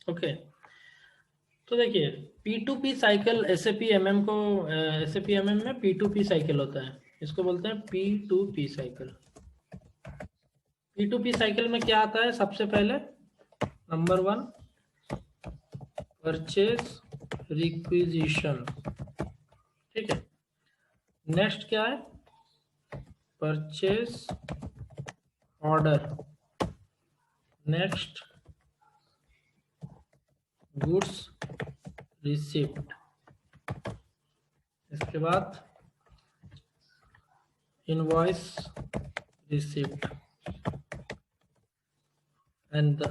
Okay, तो देखिए P2P cycle SAP-MM को SAP-MM में P2P साइकिल होता है, इसको बोलते हैं P2P साइकिल। P2P साइकिल में क्या आता है? सबसे पहले नंबर 1 परचेज रिक्विजिशन, ठीक है। नेक्स्ट क्या है? Purchase order. Next goods receipt. इसके बाद invoice receipt and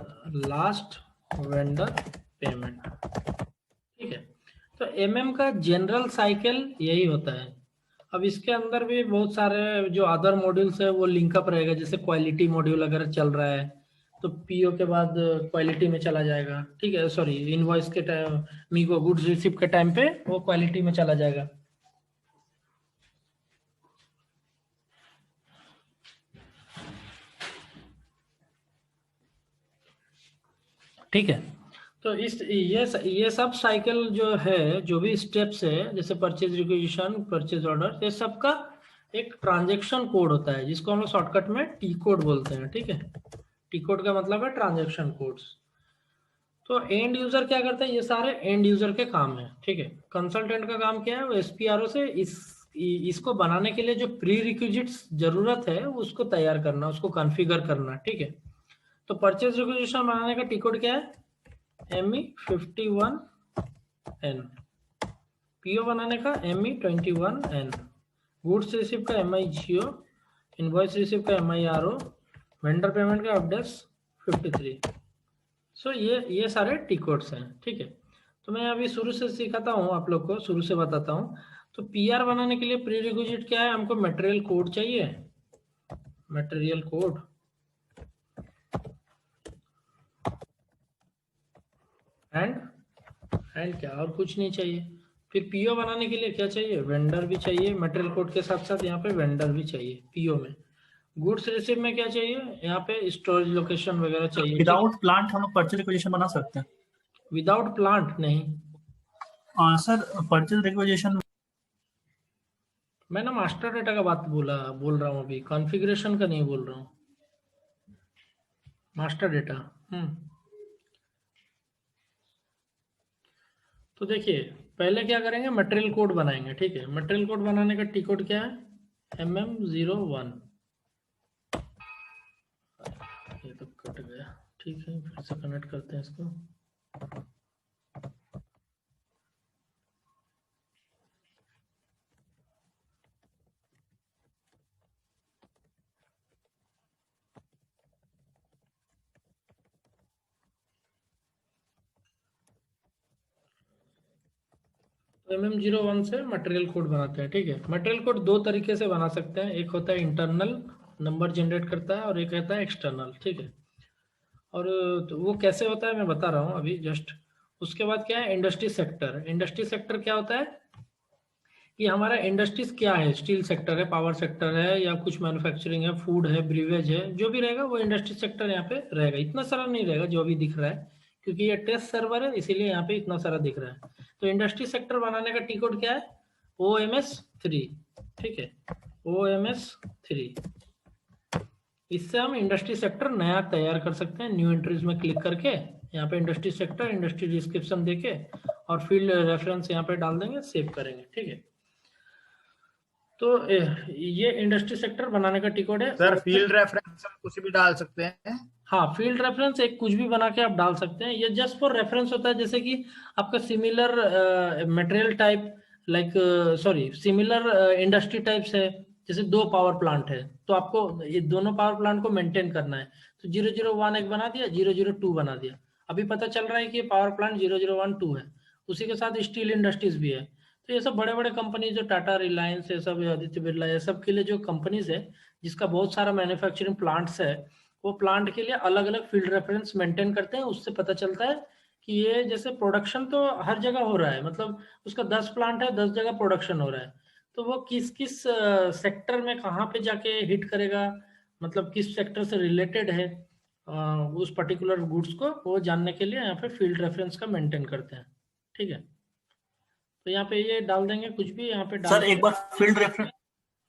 last vendor payment, ठीक है। तो MM का जनरल साइकिल यही होता है। अब इसके अंदर भी बहुत सारे जो अदर मॉड्यूल्स है वो लिंकअप रहेगा, जैसे क्वालिटी मॉड्यूल अगर चल रहा है तो PO के बाद क्वालिटी में चला जाएगा, ठीक है। सॉरी, इनवॉइस के टाइम मीगो गुड्स रिसिप्ट के टाइम पे वो क्वालिटी में चला जाएगा। ठीक है, तो इस ये सब साइकिल जो है, जो भी स्टेप्स है, जैसे परचेज रिक्विजिशन, परचेज ऑर्डर, ये सब का एक ट्रांजैक्शन कोड होता है जिसको हम लोग शॉर्टकट में T कोड बोलते हैं, ठीक है। T कोड का मतलब है ट्रांजैक्शन कोड्स। तो एंड यूजर क्या करता है? ये सारे एंड यूजर के काम है, ठीक है। कंसल्टेंट का काम क्या है? वो SPRO से इसको बनाने के लिए जो प्री रिक्विजिट्स जरूरत है उसको तैयार करना, उसको कॉन्फ़िगर करना, ठीक है। तो परचेज रिक्विजिशन बनाने का T कोड क्या है? ME51N। PO बनाने का ME21N। गुड्स रिसीव का MIGO। इनवॉइस रिसीव का MIRO। वेंडर पेमेंट का FDES53। सो ये सारे टी कोड्स हैं, ठीक है। तो मैं अभी शुरू से सिखाता हूँ आप लोग को, शुरू से बताता हूँ। तो PR बनाने के लिए प्री रिक्विजिट क्या है? हमको मटेरियल कोड चाहिए, मटेरियल कोड, एंड क्या, और कुछ नहीं चाहिए। फिर PO बनाने के लिए क्या चाहिए? वेंडर भी चाहिए, मटेरियल कोड के साथ साथ यहाँ पे वेंडर भी चाहिए PO में। गुड्स रिसीव में क्या चाहिए? यहाँ पे स्टोरेज लोकेशन वगैरह चाहिए। विदाउट प्लांट हम लोग परचेज रिक्विजिशन बना सकते हैं? विदाउट प्लांट नहीं। सर, परचेज रिक्विजिशन मैं ना मास्टर डेटा का बात बोल रहा हूँ अभी, कॉन्फ़िगरेशन का नहीं बोल रहा हूँ। Master data. तो देखिए पहले क्या करेंगे? मटेरियल कोड बनाएंगे, ठीक है। मटेरियल कोड बनाने का T कोड क्या है? MM01। ये तो कट गया, ठीक है, फिर से कनेक्ट करते हैं इसको। तो MM01 से मटेरियल कोड बनाते हैं, ठीक है। मटेरियल कोड दो तरीके से बना सकते हैं, एक होता है इंटरनल, नंबर जनरेट करता है, और एक रहता है एक्सटर्नल, ठीक है। और तो वो कैसे होता है मैं बता रहा हूँ अभी जस्ट। उसके बाद क्या है? Industry sector. इंडस्ट्री सेक्टर क्या होता है कि हमारा इंडस्ट्रीज क्या है? स्टील सेक्टर है, पावर सेक्टर है, या कुछ मैन्युफैक्चरिंग है, फूड है, ब्रीवेज है, जो भी रहेगा वो इंडस्ट्री सेक्टर यहाँ पे रहेगा। इतना सारा नहीं रहेगा जो भी दिख रहा है, क्योंकि ये टेस्ट सर्वर है इसीलिए यहाँ पे इतना सारा दिख रहा है। तो इंडस्ट्री सेक्टर बनाने का T कोड क्या है? OMS3, ठीक है, OMS3। इससे हम इंडस्ट्री सेक्टर नया तैयार कर सकते हैं। न्यू एंट्रीज में क्लिक करके यहाँ पे इंडस्ट्री सेक्टर, इंडस्ट्री डिस्क्रिप्शन देके और फील्ड रेफरेंस यहाँ पे डाल देंगे, सेव करेंगे, ठीक है। तो ये इंडस्ट्री सेक्टर बनाने का T कोड है। सर फील्ड रेफरेंस हम कुछ भी डाल सकते हैं? हाँ, फील्ड रेफरेंस एक कुछ भी बना के आप डाल सकते हैं, ये जस्ट फॉर रेफरेंस होता है। जैसे कि आपका similar material type, like sorry similar industry types है, जैसे दो पावर प्लांट है तो आपको ये दोनों पावर प्लांट को मेंटेन करना है, तो 001 एक बना दिया, 002 बना दिया। अभी पता चल रहा है कि पावर प्लांट 001-2 है। उसी के साथ स्टील इंडस्ट्रीज भी है। तो ये सब बड़े बड़े कंपनी जो टाटा, रिलायंस, ये सब, आदित्य बिरला, ये सब के लिए जो कंपनीज है जिसका बहुत सारा मैन्युफैक्चरिंग प्लांट्स है, वो प्लांट के लिए अलग अलग फील्ड रेफरेंस मेंटेन करते हैं। उससे पता चलता है कि ये जैसे प्रोडक्शन तो हर जगह हो रहा है, मतलब उसका 10 प्लांट है, 10 जगह प्रोडक्शन हो रहा है, तो वो किस किस सेक्टर में कहाँ पे जाके हिट करेगा, मतलब किस सेक्टर से रिलेटेड है, उस पर्टिकुलर गुड्स को वो जानने के लिए यहाँ पे फील्ड रेफरेंस का मेंटेन करते हैं, ठीक है। तो यहाँ पे ये डाल देंगे कुछ भी यहाँ पे डाल सर एक बार फील्ड रेफरेंस,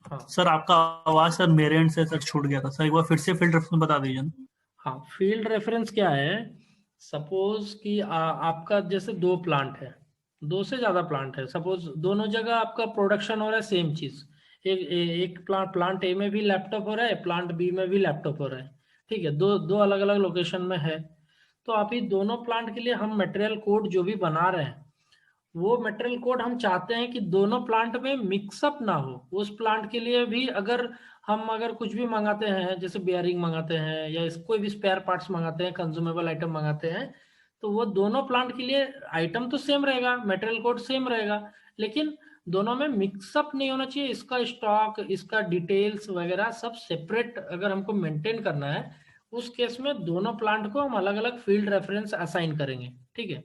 हाँ सर आपका आवाज सर मेरे एंड से सर छूट गया था सर, एक बार फिर से फील्ड रेफरेंस बता दीजिए ना। हाँ, फील्ड रेफरेंस क्या है, सपोज कि आपका जैसे 2 प्लांट है, 2 से ज्यादा प्लांट है, सपोज दोनों जगह आपका प्रोडक्शन हो रहा है सेम चीज, एक प्लांट ए में भी लैपटॉप हो रहा है, प्लांट बी में भी लैपटॉप हो रहा है, ठीक है, दो अलग अलग लोकेशन में है। तो अभी दोनों प्लांट के लिए हम मटेरियल कोड जो भी बना रहे हैं, वो मटेरियल कोड हम चाहते हैं कि दोनों प्लांट में मिक्सअप ना हो। उस प्लांट के लिए भी अगर कुछ भी मंगाते हैं, जैसे बेयरिंग मंगाते हैं या कोई भी स्पेयर पार्ट्स मंगाते हैं, कंज्यूमेबल आइटम मंगाते हैं, तो वो दोनों प्लांट के लिए आइटम तो सेम रहेगा, मटेरियल कोड सेम रहेगा, लेकिन दोनों में मिक्सअप नहीं होना चाहिए। इसका स्टॉक, इसका डिटेल्स वगैरह सब सेपरेट अगर हमको मेंटेन करना है, उस केस में दोनों प्लांट को हम अलग अलग फील्ड रेफरेंस असाइन करेंगे, ठीक है।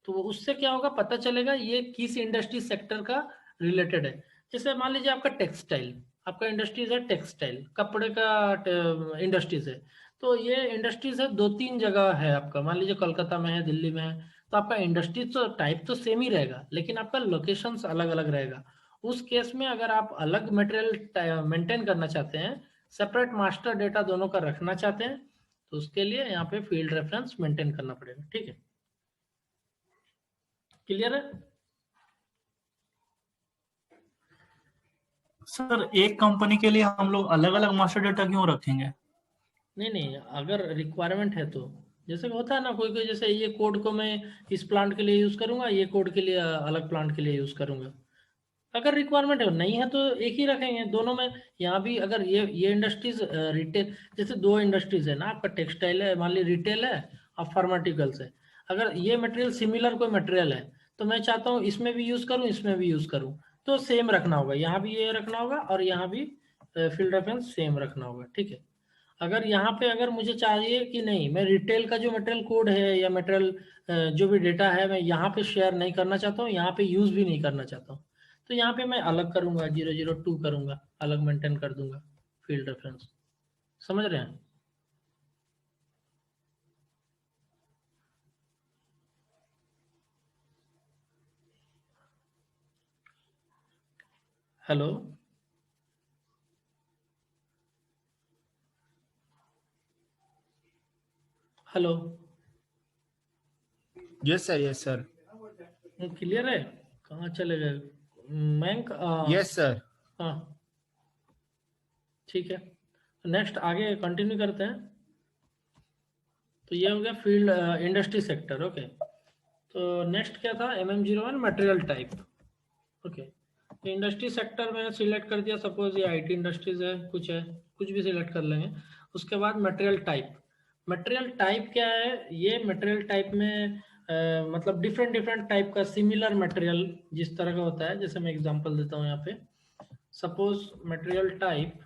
तो उससे क्या होगा, पता चलेगा ये किस इंडस्ट्री सेक्टर का रिलेटेड है। जैसे मान लीजिए आपका टेक्सटाइल, आपका इंडस्ट्रीज है टेक्सटाइल, कपड़े का इंडस्ट्रीज है, तो ये इंडस्ट्रीज है 2-3 जगह है आपका, मान लीजिए कोलकाता में है, दिल्ली में है, तो आपका इंडस्ट्री तो टाइप तो सेम ही रहेगा, लेकिन आपका लोकेशंस अलग अलग रहेगा। उस केस में अगर आप अलग मटेरियल मेंटेन करना चाहते हैं, सेपरेट मास्टर डेटा दोनों का रखना चाहते हैं, तो उसके लिए यहाँ पे फील्ड रेफरेंस मेंटेन करना पड़ेगा, ठीक है। क्लियर है? सर एक कंपनी के लिए हम लोग अलग अलग मास्टर डेटा क्यों रखेंगे? नहीं, अगर रिक्वायरमेंट है तो, जैसे होता है ना कोई कोई, जैसे ये कोड को मैं इस प्लांट के लिए यूज करूंगा, ये कोड के लिए अलग प्लांट के लिए यूज करूंगा। अगर रिक्वायरमेंट है, नहीं है तो एक ही रखेंगे दोनों में। यहाँ भी अगर ये इंडस्ट्रीज रिटेल, जैसे 2 इंडस्ट्रीज है ना, आपका टेक्सटाइल है, मान ली रिटेल है, और फार्मास्यूटिकल्स है। अगर ये मटेरियल सिमिलर कोई मटेरियल है, तो मैं चाहता हूँ इसमें भी यूज करूँ, इसमें भी यूज करूँ, तो सेम रखना होगा, यहाँ भी ये रखना होगा और यहाँ भी फील्ड रेफरेंस सेम रखना होगा, ठीक है। अगर यहाँ पे अगर मुझे चाहिए कि नहीं, मैं रिटेल का जो मटेरियल कोड है या मटेरियल जो भी डेटा है, मैं यहाँ पे शेयर नहीं करना चाहता हूँ, यहाँ पे यूज भी नहीं करना चाहता हूँ, तो यहाँ पे मैं अलग करूंगा, 002 करूंगा, अलग मेंटेन कर दूंगा फील्ड रेफरेंस। समझ रहे हैं? Hello, hello, yes sir, yes sir, clear है? कहाँ चले गए? मैं यस सर। हाँ, ठीक है, नेक्स्ट आगे कंटिन्यू करते हैं। तो ये हो गया फील्ड इंडस्ट्री सेक्टर, ओके। तो नेक्स्ट क्या था, MM01 मटेरियल टाइप, ओके। तो इंडस्ट्री सेक्टर मैंने सिलेक्ट कर दिया, सपोज ये IT इंडस्ट्रीज है, कुछ भी सिलेक्ट कर लेंगे। उसके बाद मटेरियल टाइप, मटेरियल टाइप क्या है, ये मटेरियल टाइप में मतलब डिफरेंट डिफरेंट टाइप का सिमिलर मटेरियल जिस तरह का होता है, जैसे मैं एग्जांपल देता हूँ यहाँ पे, सपोज मटेरियल टाइप,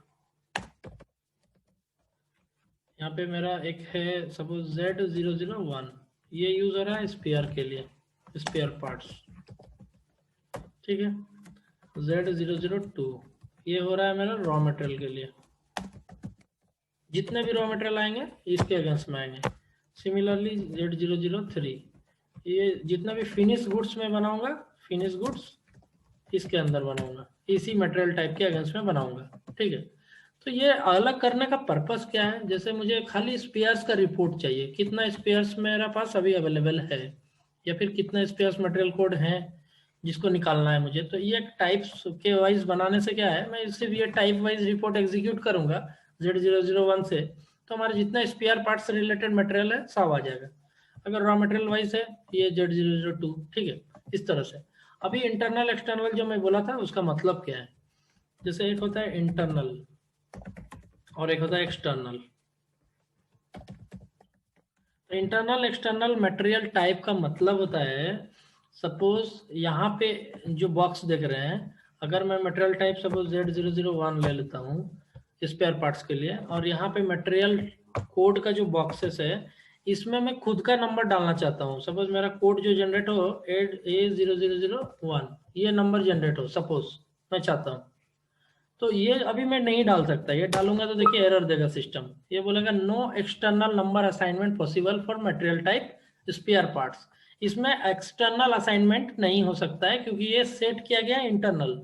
यहाँ पे मेरा एक है सपोज Z001, ये यूज हो रहा है स्पेयर के लिए, स्पेयर पार्ट्स, ठीक है। Z002 ये हो रहा है मेरा रॉ मटेरियल के लिए, जितने भी रॉ मटेरियल आएंगे इसके अगेंस्ट में आएंगे। सिमिलरली Z003 ये जितना भी फिनिश गुड्स में बनाऊंगा, फिनिश गुड्स इसके अंदर बनाऊंगा, इसी मटेरियल टाइप के अगेंस्ट में बनाऊंगा, ठीक है। तो ये अलग करने का पर्पस क्या है, जैसे मुझे खाली स्पेयर्स का रिपोर्ट चाहिए, कितना स्पेयर्स मेरा पास अभी अवेलेबल है, या फिर कितना स्पेयर्स मटेरियल कोड है जिसको निकालना है मुझे, तो ये टाइप्स के वाइज बनाने से क्या है, मैं सिर्फ ये टाइप वाइज रिपोर्ट एग्जीक्यूट करूंगा Z001 से, तो हमारे जितना स्पेयर पार्ट से रिलेटेड मटेरियल है सब आ जाएगा। अगर रॉ मटेरियल वाइज है ये Z002, ठीक है, इस तरह से। अभी इंटरनल एक्सटर्नल जो मैं बोला था उसका मतलब क्या है, जैसे एक होता है इंटरनल और एक होता है external. Internal external material type का मतलब होता है, सपोज यहाँ पे जो बॉक्स देख रहे हैं, अगर मैं मटेरियल टाइप सपोज Z001 ले लेता हूँ स्पेयर पार्ट्स के लिए, और यहाँ पे मटेरियल कोड का जो बॉक्सेस है, इसमें मैं खुद का नंबर डालना चाहता हूँ, सपोज मेरा कोड जो जनरेट हो A0001, ये नंबर जनरेट हो, सपोज मैं चाहता हूँ, तो ये अभी मैं नहीं डाल सकता, ये डालूंगा तो देखिए एरर देगा सिस्टम, ये बोलेगा no external number assignment possible for material type spare parts. इसमें एक्सटर्नल असाइनमेंट नहीं हो सकता है क्योंकि ये सेट किया गया है इंटरनल।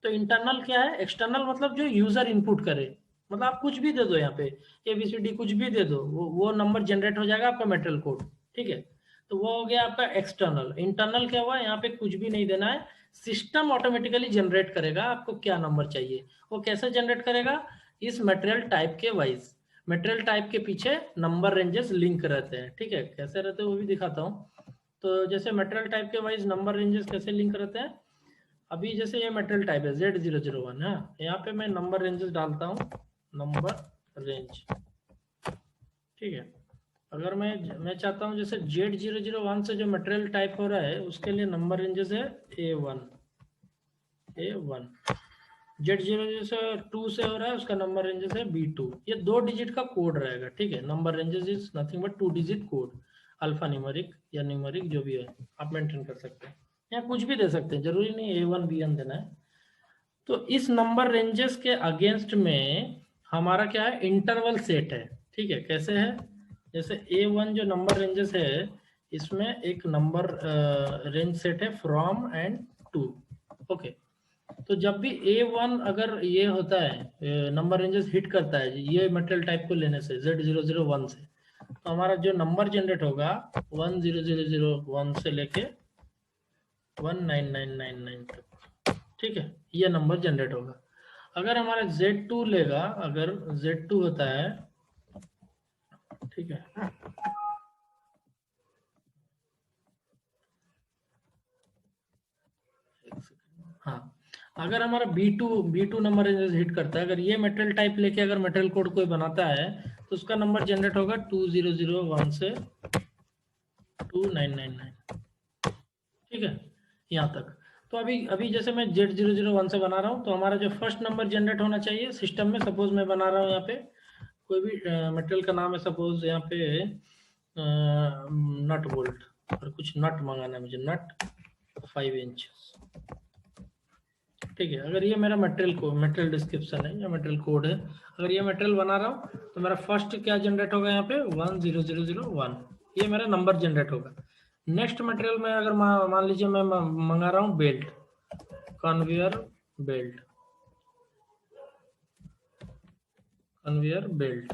तो इंटरनल क्या है, एक्सटर्नल मतलब जो यूजर इनपुट करे, मतलब आप कुछ भी दे दो यहाँ पे, ABCD कुछ भी दे दो, वो नंबर जनरेट हो जाएगा आपका मटेरियल कोड, ठीक है। तो वो हो गया आपका एक्सटर्नल। इंटरनल क्या हुआ, यहाँ पे कुछ भी नहीं देना है, सिस्टम ऑटोमेटिकली जनरेट करेगा आपको क्या नंबर चाहिए। वो कैसे जनरेट करेगा, इस मटेरियल टाइप के वाइज। मटेरियल टाइप के पीछे नंबर रेंजेस लिंक रहते हैं, ठीक है, कैसे रहते हैं वो भी दिखाता हूँ। तो जैसे मटेरियल टाइप के वाइज नंबर रेंजेस कैसे लिंक रहते हैं, अभी जैसे ये मटेरियल टाइप है Z001 है, यहाँ पे मैं नंबर रेंजेस डालता हूँ, नंबर रेंज, ठीक है। अगर मैं चाहता हूँ जैसे Z001 से जो मटेरियल टाइप हो रहा है उसके लिए नंबर रेंजेस है A1, Z002 से हो रहा है उसका नंबर रेंजेस है B2। ये 2 डिजिट का कोड रहेगा, ठीक है। Number ranges is nothing but 2 digit code, alpha numeric या न्यूमेरिक जो भी है आप मेंटेन कर सकते हैं, या कुछ भी दे सकते हैं, जरूरी नहीं A1 B1 देना है। तो इस नंबर रेंजेस के अगेंस्ट में हमारा क्या है, इंटरवल सेट है, ठीक है। कैसे है, जैसे A1 जो नंबर रेंजेस है इसमें एक नंबर रेंज सेट है फ्रॉम एंड टू, ओके। तो जब भी A1 अगर ये होता है नंबर रेंजेस हिट करता है ये मटेरियल टाइप को लेने से Z001 से, तो हमारा जो नंबर जनरेट होगा 10001 से लेके 19999 तक, ठीक है, ये नंबर जनरेट होगा। अगर हमारा Z2 लेगा, अगर Z2 होता है, ठीक है, हाँ, अगर हमारा B2 नंबर रेंजेस हिट करता है, अगर ये मटेरियल टाइप लेके अगर मटेरियल कोड कोई बनाता है तो उसका नंबर जनरेट होगा 2001 से 2999, ठीक है, यहाँ तक। तो अभी जैसे मैं Z001 से बना रहा हूँ तो हमारा जो फर्स्ट नंबर जनरेट होना चाहिए सिस्टम में, सपोज मैं बना रहा हूँ यहाँ पे कोई भी मटेरियल का नाम है, सपोज यहाँ पे नट बोल्ट, और कुछ नट मंगाना है मुझे, नट 5 इंच, ठीक है। अगर ये मेरा मटेरियल डिस्क्रिप्शन है या मटेरियल कोड है, अगर ये मटेरियल बना रहा हूँ तो मेरा फर्स्ट क्या जनरेट होगा यहाँ पे 10001, ये मेरा नंबर जनरेट होगा। नेक्स्ट मटेरियल में अगर मान लीजिए मैं मंगा रहा हूँ belt, conveyor belt, conveyor belt,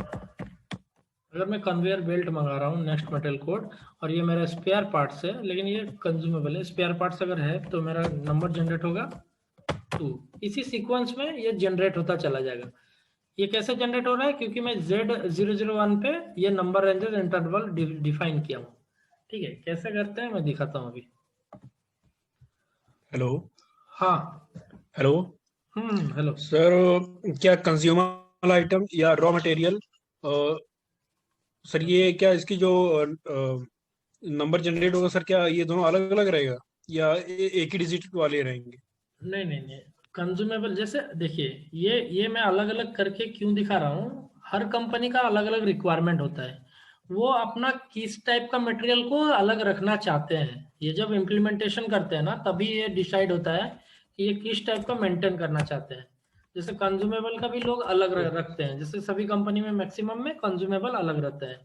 अगर मैं कन्वेयर बेल्ट मंगा रहा हूँ नेक्स्ट मटेरियल कोड, और ये मेरा स्पेयर पार्ट्स है लेकिन ये कंज्यूमेबल है, स्पेयर पार्ट्स अगर है तो मेरा नंबर जनरेट होगा 2। इसी सीक्वेंस में ये जनरेट होता चला जाएगा। ये कैसे जनरेट हो रहा है, क्योंकि मैं Z001 पे ये नंबर रेंजेस इंटरवल डिफाइन किया हूँ, ठीक है। कैसे करते हैं मैं दिखाता हूँ अभी। हेलो। हाँ, हेलो हेलो सर, क्या कंज्यूमर आइटम या रॉ मटेरियल, सर ये क्या इसकी जो नंबर जनरेट होगा सर, क्या ये दोनों अलग अलग रहेगा या एक ही डिजिट वाले रहेंगे? नहीं, कंज्यूमेबल जैसे देखिए, ये मैं अलग अलग करके क्यों दिखा रहा हूँ, हर कंपनी का अलग अलग रिक्वायरमेंट होता है, वो अपना किस टाइप का मटेरियल को अलग रखना चाहते हैं। ये जब इम्प्लीमेंटेशन करते हैं ना तभी ये डिसाइड होता है कि ये किस टाइप का मेंटेन करना चाहते हैं। जैसे कंज्यूमेबल का भी लोग अलग रखते हैं, जैसे सभी कंपनी में मैक्सिमम में कंज्यूमेबल अलग रहता है,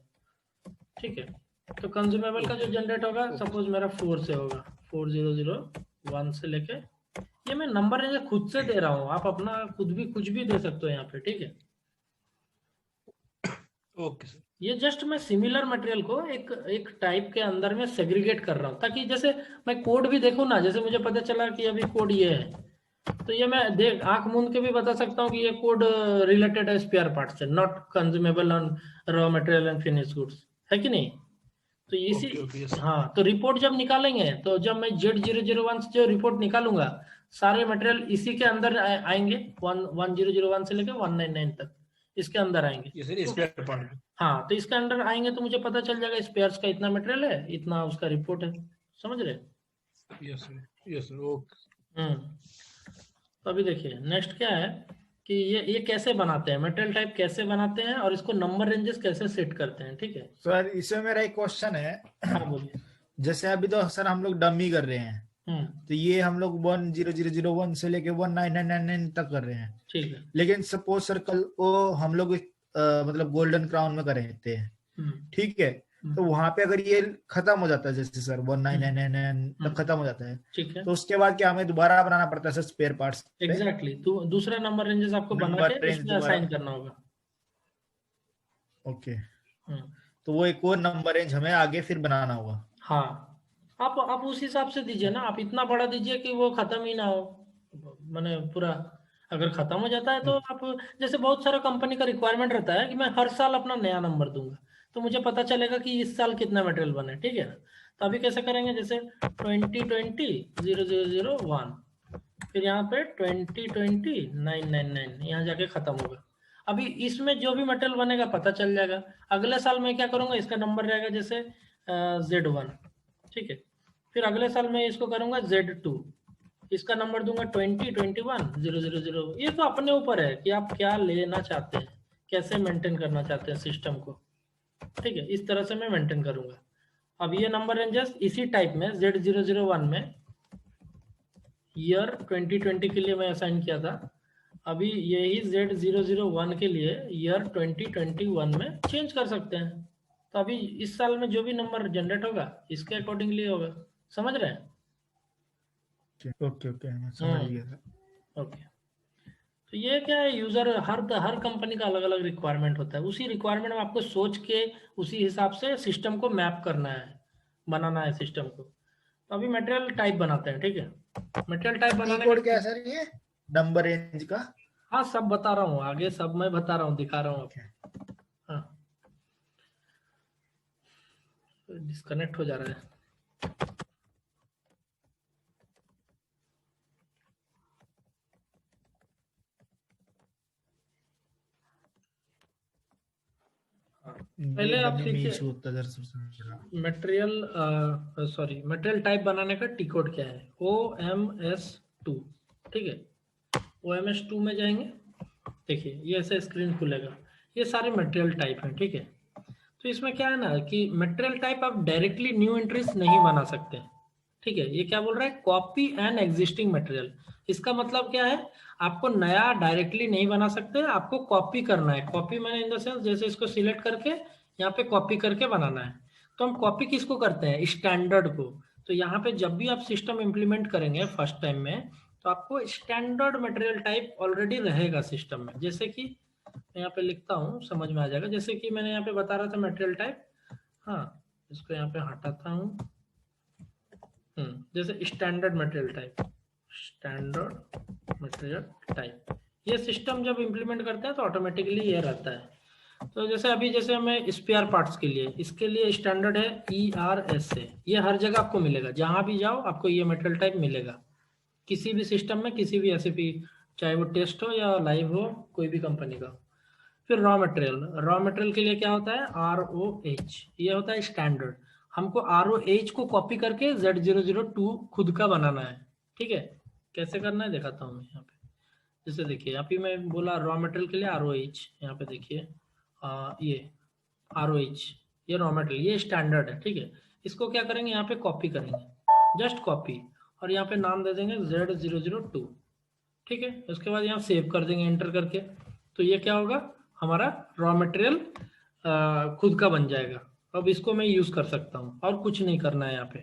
ठीक है। तो कंज्यूमेबल का जो जनरेट होगा सपोज मेरा 4 से होगा, 4001 से लेके, ये मैं नंबर रेंज खुद से दे रहा हूँ, आप अपना खुद भी कुछ भी दे सकते हो यहाँ पे, ठीक है। Okay sir. ये जस्ट मैं सिमिलर मटेरियल को एक टाइप के अंदर में सेग्रीगेट कर रहा हूँ, ताकि जैसे मैं कोड भी देखूँ ना, जैसे मुझे पता चला कि अभी कोड ये है तो ये मैं देख आंख मूंद के भी बता सकता हूँ कि ये कोड रिलेटेड है स्पेयर पार्ट से, not consumable on raw material and finish goods, है कि नहीं। तो इसी ओके सर। हाँ, तो रिपोर्ट जब निकालेंगे तो जब मैं Z001 से जो रिपोर्ट निकालूंगा सारे मटेरियल इसी के अंदर आएंगे, 1001 से लेकर 199 तक इसके अंदर आएंगे। ये सर स्पेयर पार्ट। हाँ, तो इसके अंदर आएंगे तो मुझे पता चल जाएगा स्पेयर्स का इतना मटेरियल है, इतना उसका रिपोर्ट है, समझ रहे। Yes sir okay. तो अभी देखिए नेक्स्ट क्या है कि ये कैसे बनाते हैं, मटेरियल टाइप कैसे बनाते हैं और इसको नंबर रेंजेस कैसे सेट करते हैं, ठीक है। सर इसमें मेरा एक क्वेश्चन है। हाँ बोलिए। जैसे अभी तो सर हम लोग डमी कर रहे हैं, तो ये हम लोग 10001 से लेके 19999 तक कर रहे हैं। ठीक है। लेकिन सपोज सर कल को हम लोग मतलब गोल्डन क्राउन में कर रहे थे, ठीक है, तो वहां पे अगर ये खत्म हो जाता है जैसे सर 19999 तक खत्म हो जाता है, ठीक है। तो उसके बाद क्या हमें दोबारा बनाना पड़ता है सर स्पेयर पार्ट्स? एग्जैक्टली, तो दूसरा नंबर रेंजेस आपको बना नंबर के रेंज इसमें दोबारा, असाइन करना होगा। ओके, तो वो एक और नंबर रेंज हमें आगे फिर बनाना होगा। हाँ, आप उस हिसाब से दीजिए ना, आप इतना बड़ा दीजिए कि वो खत्म ही ना हो, माने पूरा। अगर खत्म हो जाता है तो आप, जैसे बहुत सारा कंपनी का रिक्वायरमेंट रहता है कि मैं हर साल अपना नया नंबर दूंगा, तो मुझे पता चलेगा कि इस साल कितना मटेरियल बना है, ठीक है ना। तो अभी कैसे करेंगे, जैसे 2020 0001, फिर यहाँ पे 2020 999, यहाँ जाके खत्म होगा। अभी इसमें जो भी मटेरियल बनेगा पता चल जाएगा। अगले साल मैं क्या करूंगा, इसका नंबर रहेगा जैसे Z1, ठीक है। फिर अगले साल मैं इसको करूंगा Z2, इसका नंबर दूंगा 2021 0000। ये तो अपने ऊपर है कि आप क्या लेना चाहते हैं, कैसे मेंटेन करना चाहते हैं सिस्टम को, ठीक है। इस तरह से मैं मेंटेन करूंगा। अब ये नंबर रेंजेस इसी टाइप में Z001 में ईयर 2020 के लिए मैं असाइन किया था, अभी यही Z001 के लिए ईयर 2021 में चेंज कर सकते हैं। तो अभी इस साल में जो भी नंबर जनरेट होगा इसके अकॉर्डिंगली होगा, समझ रहे हैं? ओके ओके, मैं समझ गया सर। ओके। तो ये क्या है, यूजर हर कंपनी का अलग अलग रिक्वायरमेंट होता है, उसी रिक्वायरमेंट में आपको सोच के उसी हिसाब से सिस्टम को मैप करना है, बनाना है सिस्टम को। तो अभी मटेरियल टाइप बनाते हैं, ठीक है। मटेरियल टाइप बनाने कोड का, क्या है सर ये नंबर रेंज का? हाँ सब बता रहा हूँ आगे, सब मैं बता रहा हूँ, दिखा रहा हूँ आपको। हाँ, डिस्कनेक्ट हो जा रहा है। पहले आप सीखिए मटेरियल टाइप बनाने का टी कोड क्या है, OMS2, ठीक है। OMS2 में जाएंगे, देखिए ये ऐसे स्क्रीन खुलेगा, ये सारे मटेरियल टाइप हैं, ठीक है। तो इसमें क्या है ना कि मटेरियल टाइप आप डायरेक्टली न्यू एंट्रीज नहीं बना सकते, ठीक है। ये क्या बोल रहा है, कॉपी एन एग्जिस्टिंग मटेरियल। इसका मतलब क्या है, आपको नया डायरेक्टली नहीं बना सकते, आपको कॉपी करना है। कॉपी मैंने इन द सेंस जैसे इसको सिलेक्ट करके यहाँ पे कॉपी करके बनाना है। तो हम कॉपी किसको करते हैं, स्टैंडर्ड को। तो यहाँ पे जब भी आप सिस्टम इम्प्लीमेंट करेंगे फर्स्ट टाइम में, तो आपको स्टैंडर्ड मटेरियल टाइप ऑलरेडी रहेगा सिस्टम में। जैसे कि मैं यहाँ पे लिखता हूँ, समझ में आ जाएगा। जैसे कि मैंने यहाँ पे बता रहा था मटेरियल टाइप, हाँ इसको यहाँ पे हटाता हूँ। जैसे standard material type, standard material type, ये सिस्टम जब इम्प्लीमेंट करते हैं तो ऑटोमेटिकली ये रहता है। तो जैसे अभी जैसे हमें स्पेयर पार्ट्स के लिए, इसके लिए स्टैंडर्ड है ERSA। ये हर जगह आपको मिलेगा, जहां भी जाओ आपको ये मटेरियल टाइप मिलेगा, किसी भी सिस्टम में, किसी भी SAP, चाहे वो टेस्ट हो या लाइव हो, कोई भी कंपनी का। फिर रॉ मटेरियल के लिए क्या होता है, ROH, ये होता है स्टैंडर्ड। हमको ROH को कॉपी करके Z002 खुद का बनाना है, ठीक है। कैसे करना है दिखाता हूँ मैं यहाँ पे। जैसे देखिए यहाँ पे मैं बोला रॉ मटेरियल के लिए ROH, यहाँ पे देखिए ये ROH, ये रॉ मटेरियल, ये स्टैंडर्ड है, ठीक है। इसको क्या करेंगे, यहाँ पे कॉपी करेंगे, जस्ट कॉपी, और यहाँ पे नाम दे देंगे Z002, ठीक है। उसके बाद यहाँ सेव कर देंगे एंटर करके। तो ये क्या होगा, हमारा रॉ मटेरियल खुद का बन जाएगा। अब इसको मैं यूज कर सकता हूँ, और कुछ नहीं करना है यहाँ पे,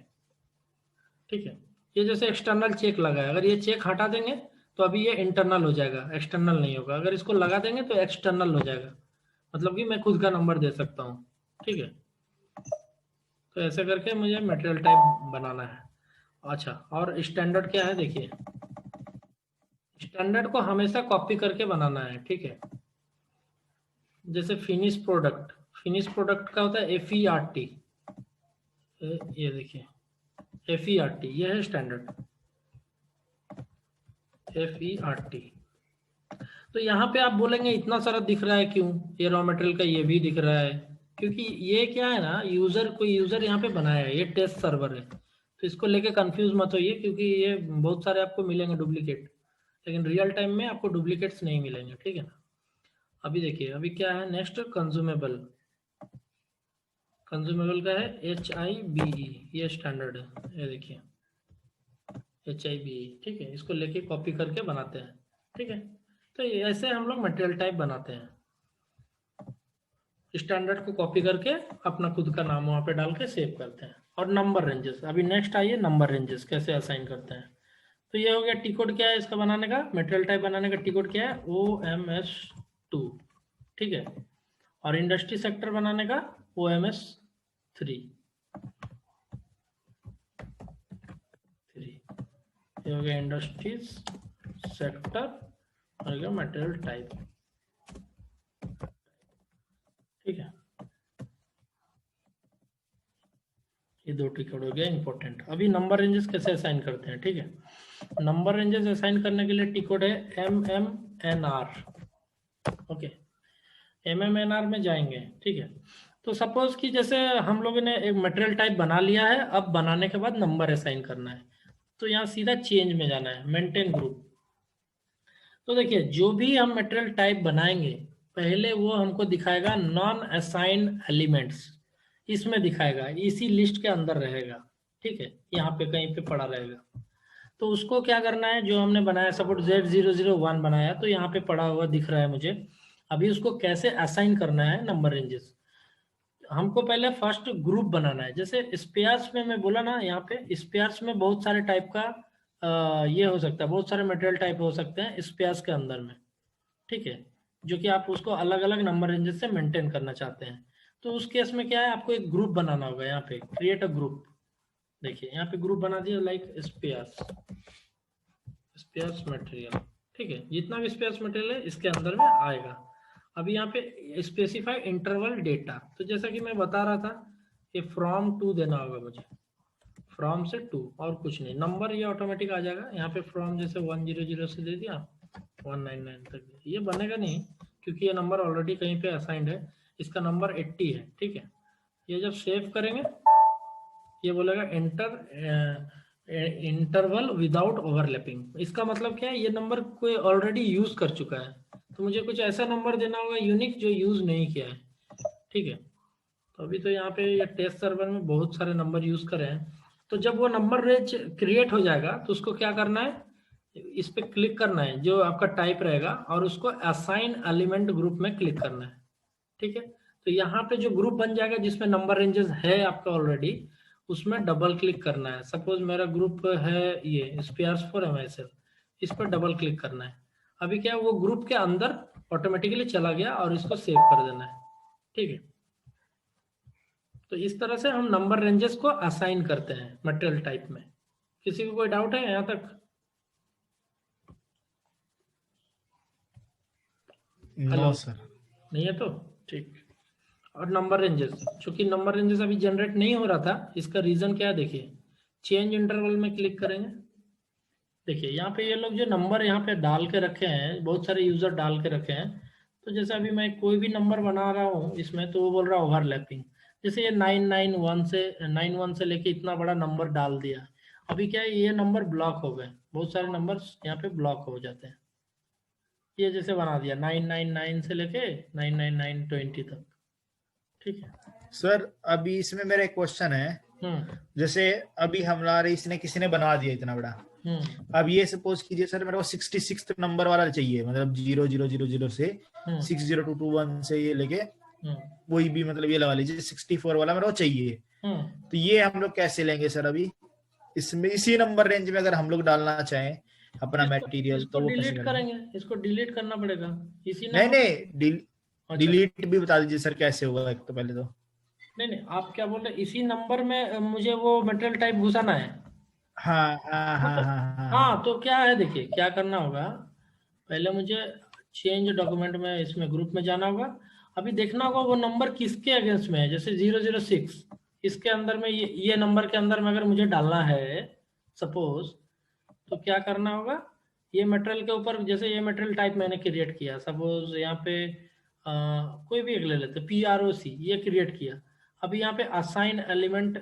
ठीक है। ये जैसे एक्सटर्नल चेक लगा है, अगर ये चेक हटा देंगे तो अभी ये इंटरनल हो जाएगा, एक्सटर्नल नहीं होगा। अगर इसको लगा देंगे तो एक्सटर्नल हो जाएगा, मतलब कि मैं खुद का नंबर दे सकता हूँ, ठीक है। तो ऐसे करके मुझे मटेरियल टाइप बनाना है। अच्छा, और स्टैंडर्ड क्या है, देखिए स्टैंडर्ड को हमेशा कॉपी करके बनाना है, ठीक है। जैसे फिनिश प्रोडक्ट का होता है FERT, ये देखिए FERT, ये है स्टैंडर्ड FERT। तो यहाँ पे आप बोलेंगे इतना सारा दिख रहा है क्यों, ये रॉ मटेरियल का ये भी दिख रहा है, क्योंकि ये क्या है ना, कोई यूजर यहाँ पे बनाया है, ये टेस्ट सर्वर है। तो इसको लेके कंफ्यूज मत होइए, क्योंकि ये बहुत सारे आपको मिलेंगे डुप्लीकेट, लेकिन रियल टाइम में आपको डुप्लीकेट्स नहीं मिलेंगे, ठीक है ना। अभी देखिए अभी क्या है नेक्स्ट, कंज्यूमेबल का है HIBE, ये स्टैंडर्ड है, ये देखिए HIBE, ठीक है, इसको लेके कॉपी करके बनाते हैं, ठीक है। तो ऐसे हम लोग मटेरियल टाइप बनाते हैं, स्टैंडर्ड को कॉपी करके अपना खुद का नाम वहाँ पे डाल के सेव करते हैं। और नंबर रेंजेस, अभी नेक्स्ट आइए नंबर रेंजेस कैसे असाइन करते हैं। तो ये हो गया टी कोड क्या है इसका बनाने का, मटेरियल टाइप बनाने का टी कोड क्या है, OMS2, ठीक है। और इंडस्ट्री सेक्टर बनाने का OMS3, ये हो गया इंडस्ट्रीज सेक्टर और गया मटेरियल टाइप, ठीक है। ये दो टिकट हो गया इंपॉर्टेंट। अभी नंबर रेंजेस कैसे असाइन करते हैं, ठीक है। नंबर रेंजेस असाइन करने के लिए टिकट है MMNR, ओके। MMNR में जाएंगे, ठीक है। तो सपोज कि जैसे हम लोगों ने एक मटेरियल टाइप बना लिया है, अब बनाने के बाद नंबर असाइन करना है, तो यहाँ सीधा चेंज में जाना है, मेंटेन ग्रुप। तो देखिए जो भी हम मटेरियल टाइप बनाएंगे पहले वो हमको दिखाएगा नॉन असाइंड एलिमेंट्स, इसमें दिखाएगा, इसी लिस्ट के अंदर रहेगा, ठीक है, यहाँ पे कहीं पे पड़ा रहेगा। तो उसको क्या करना है, जो हमने बनाया सपोज Z001 बनाया, तो यहाँ पे पड़ा हुआ दिख रहा है मुझे। अभी उसको कैसे असाइन करना है नंबर रेंजेस, हमको पहले फर्स्ट ग्रुप बनाना है। जैसे स्पेयर्स में मैं बोला ना, यहाँ पे स्पेयर्स में बहुत सारे टाइप का ये हो सकता है, बहुत सारे मटेरियल टाइप हो सकते हैं स्पेयर्स के अंदर में, ठीक है, जो कि आप उसको अलग अलग नंबर रेंजेस से मेंटेन करना चाहते हैं। तो उस केस में क्या है, आपको एक ग्रुप बनाना होगा, यहाँ पे क्रिएट अ ग्रुप। देखिए यहाँ पे ग्रुप बना दिया लाइक स्पेयर्स मटेरियल, ठीक है, जितना भी स्पेयर्स मटेरियल है इसके अंदर में आएगा। अभी यहाँ पे स्पेसिफाई इंटरवल डेटा, तो जैसा कि मैं बता रहा था कि फ्रॉम टू देना होगा मुझे, फ्रॉम से टू और कुछ नहीं। नंबर ये ऑटोमेटिक आ जाएगा, यहाँ पे फ्रॉम जैसे 100 से दे दिया 199 तक, ये बनेगा नहीं क्योंकि ये नंबर ऑलरेडी कहीं पे असाइंड है, इसका नंबर 80 है, ठीक है। ये जब सेव करेंगे ये बोलेगा एंटर इंटरवल विदाउट ओवरलैपिंग। इसका मतलब क्या है, ये नंबर कोई ऑलरेडी यूज कर चुका है, तो मुझे कुछ ऐसा नंबर देना होगा यूनिक जो यूज नहीं किया है, ठीक है। तो अभी तो यहाँ पे ये टेस्ट सर्वर में बहुत सारे नंबर यूज करे हैं। तो जब वो नंबर रेंज क्रिएट हो जाएगा तो उसको क्या करना है, इस पे क्लिक करना है जो आपका टाइप रहेगा और उसको असाइन एलिमेंट ग्रुप में क्लिक करना है, ठीक है। तो यहाँ पे जो ग्रुप बन जाएगा जिसमें नंबर रेंजेस है आपका ऑलरेडी, उसमें डबल क्लिक करना है। सपोज मेरा ग्रुप है ये स्पेयर्स फॉर MSL, इस पर डबल क्लिक करना है। अभी क्या वो ग्रुप के अंदर ऑटोमेटिकली चला गया और इसको सेव कर देना है, ठीक है। तो इस तरह से हम नंबर रेंजेस को असाइन करते हैं मटेरियल टाइप में। किसी को कोई डाउट है यहाँ तक? नो सर, नहीं है तो ठीक। और नंबर रेंजेस, चूंकि नंबर रेंजेस अभी जनरेट नहीं हो रहा था, इसका रीजन क्या है देखिए, चेंज इंटरवल में क्लिक करेंगे। देखिए यहाँ पे ये लोग जो नंबर यहाँ पे डाल के रखे हैं, बहुत सारे यूजर डाल के रखे हैं। तो जैसे अभी मैं कोई भी नंबर बना रहा हूँ इसमें, तो वो बोल रहा है ओवरलैपिंग। जैसे ये 991 से लेके इतना बड़ा नंबर डाल दिया, अभी क्या है ये नंबर ब्लॉक हो गए, बहुत सारे नंबर यहाँ पे ब्लॉक हो जाते हैं। ये जैसे बना दिया 999 से लेके 99920 तक, ठीक है सर। अभी इसमें मेरा एक क्वेश्चन है, जैसे अभी हमारे इसने किसी ने बना दिया इतना बड़ा, अब ये सपोज कीजिए सर मेरे को 66 नंबर वाला चाहिए, मतलब 0000 से 60221 से ये लेके कोई भी, मतलब ये लगा लीजिए 64 वाला मेरे को चाहिए। तो ये हम लोग कैसे लेंगे सर? अभी इसमें इसी नंबर रेंज में अगर हम लोग डालना चाहें अपना मटेरियल तो वो डिलीट करेंगे, इसको डिलीट करना पड़ेगा इसी नहीं, डिलीट भी बता दीजिए सर कैसे होगा एक तो पहले तो। नहीं आप क्या बोल रहे, इसी नंबर में मुझे वो मटेरियल टाइप घुसाना है? हाँ तो क्या है, देखिए क्या करना होगा, पहले मुझे चेंज डॉक्यूमेंट में इसमें ग्रुप में जाना होगा। अभी देखना होगा वो नंबर किसके अगेंस्ट में है, जैसे 006 इसके अंदर में, ये नंबर के अंदर में अगर मुझे डालना है सपोज, तो क्या करना होगा, ये मटेरियल के ऊपर, जैसे ये मटेरियल टाइप मैंने क्रिएट किया, सपोज यहाँ पे कोई भी एक ले लेते PROC, ये क्रिएट किया। अभी यहाँ पे असाइन एलिमेंट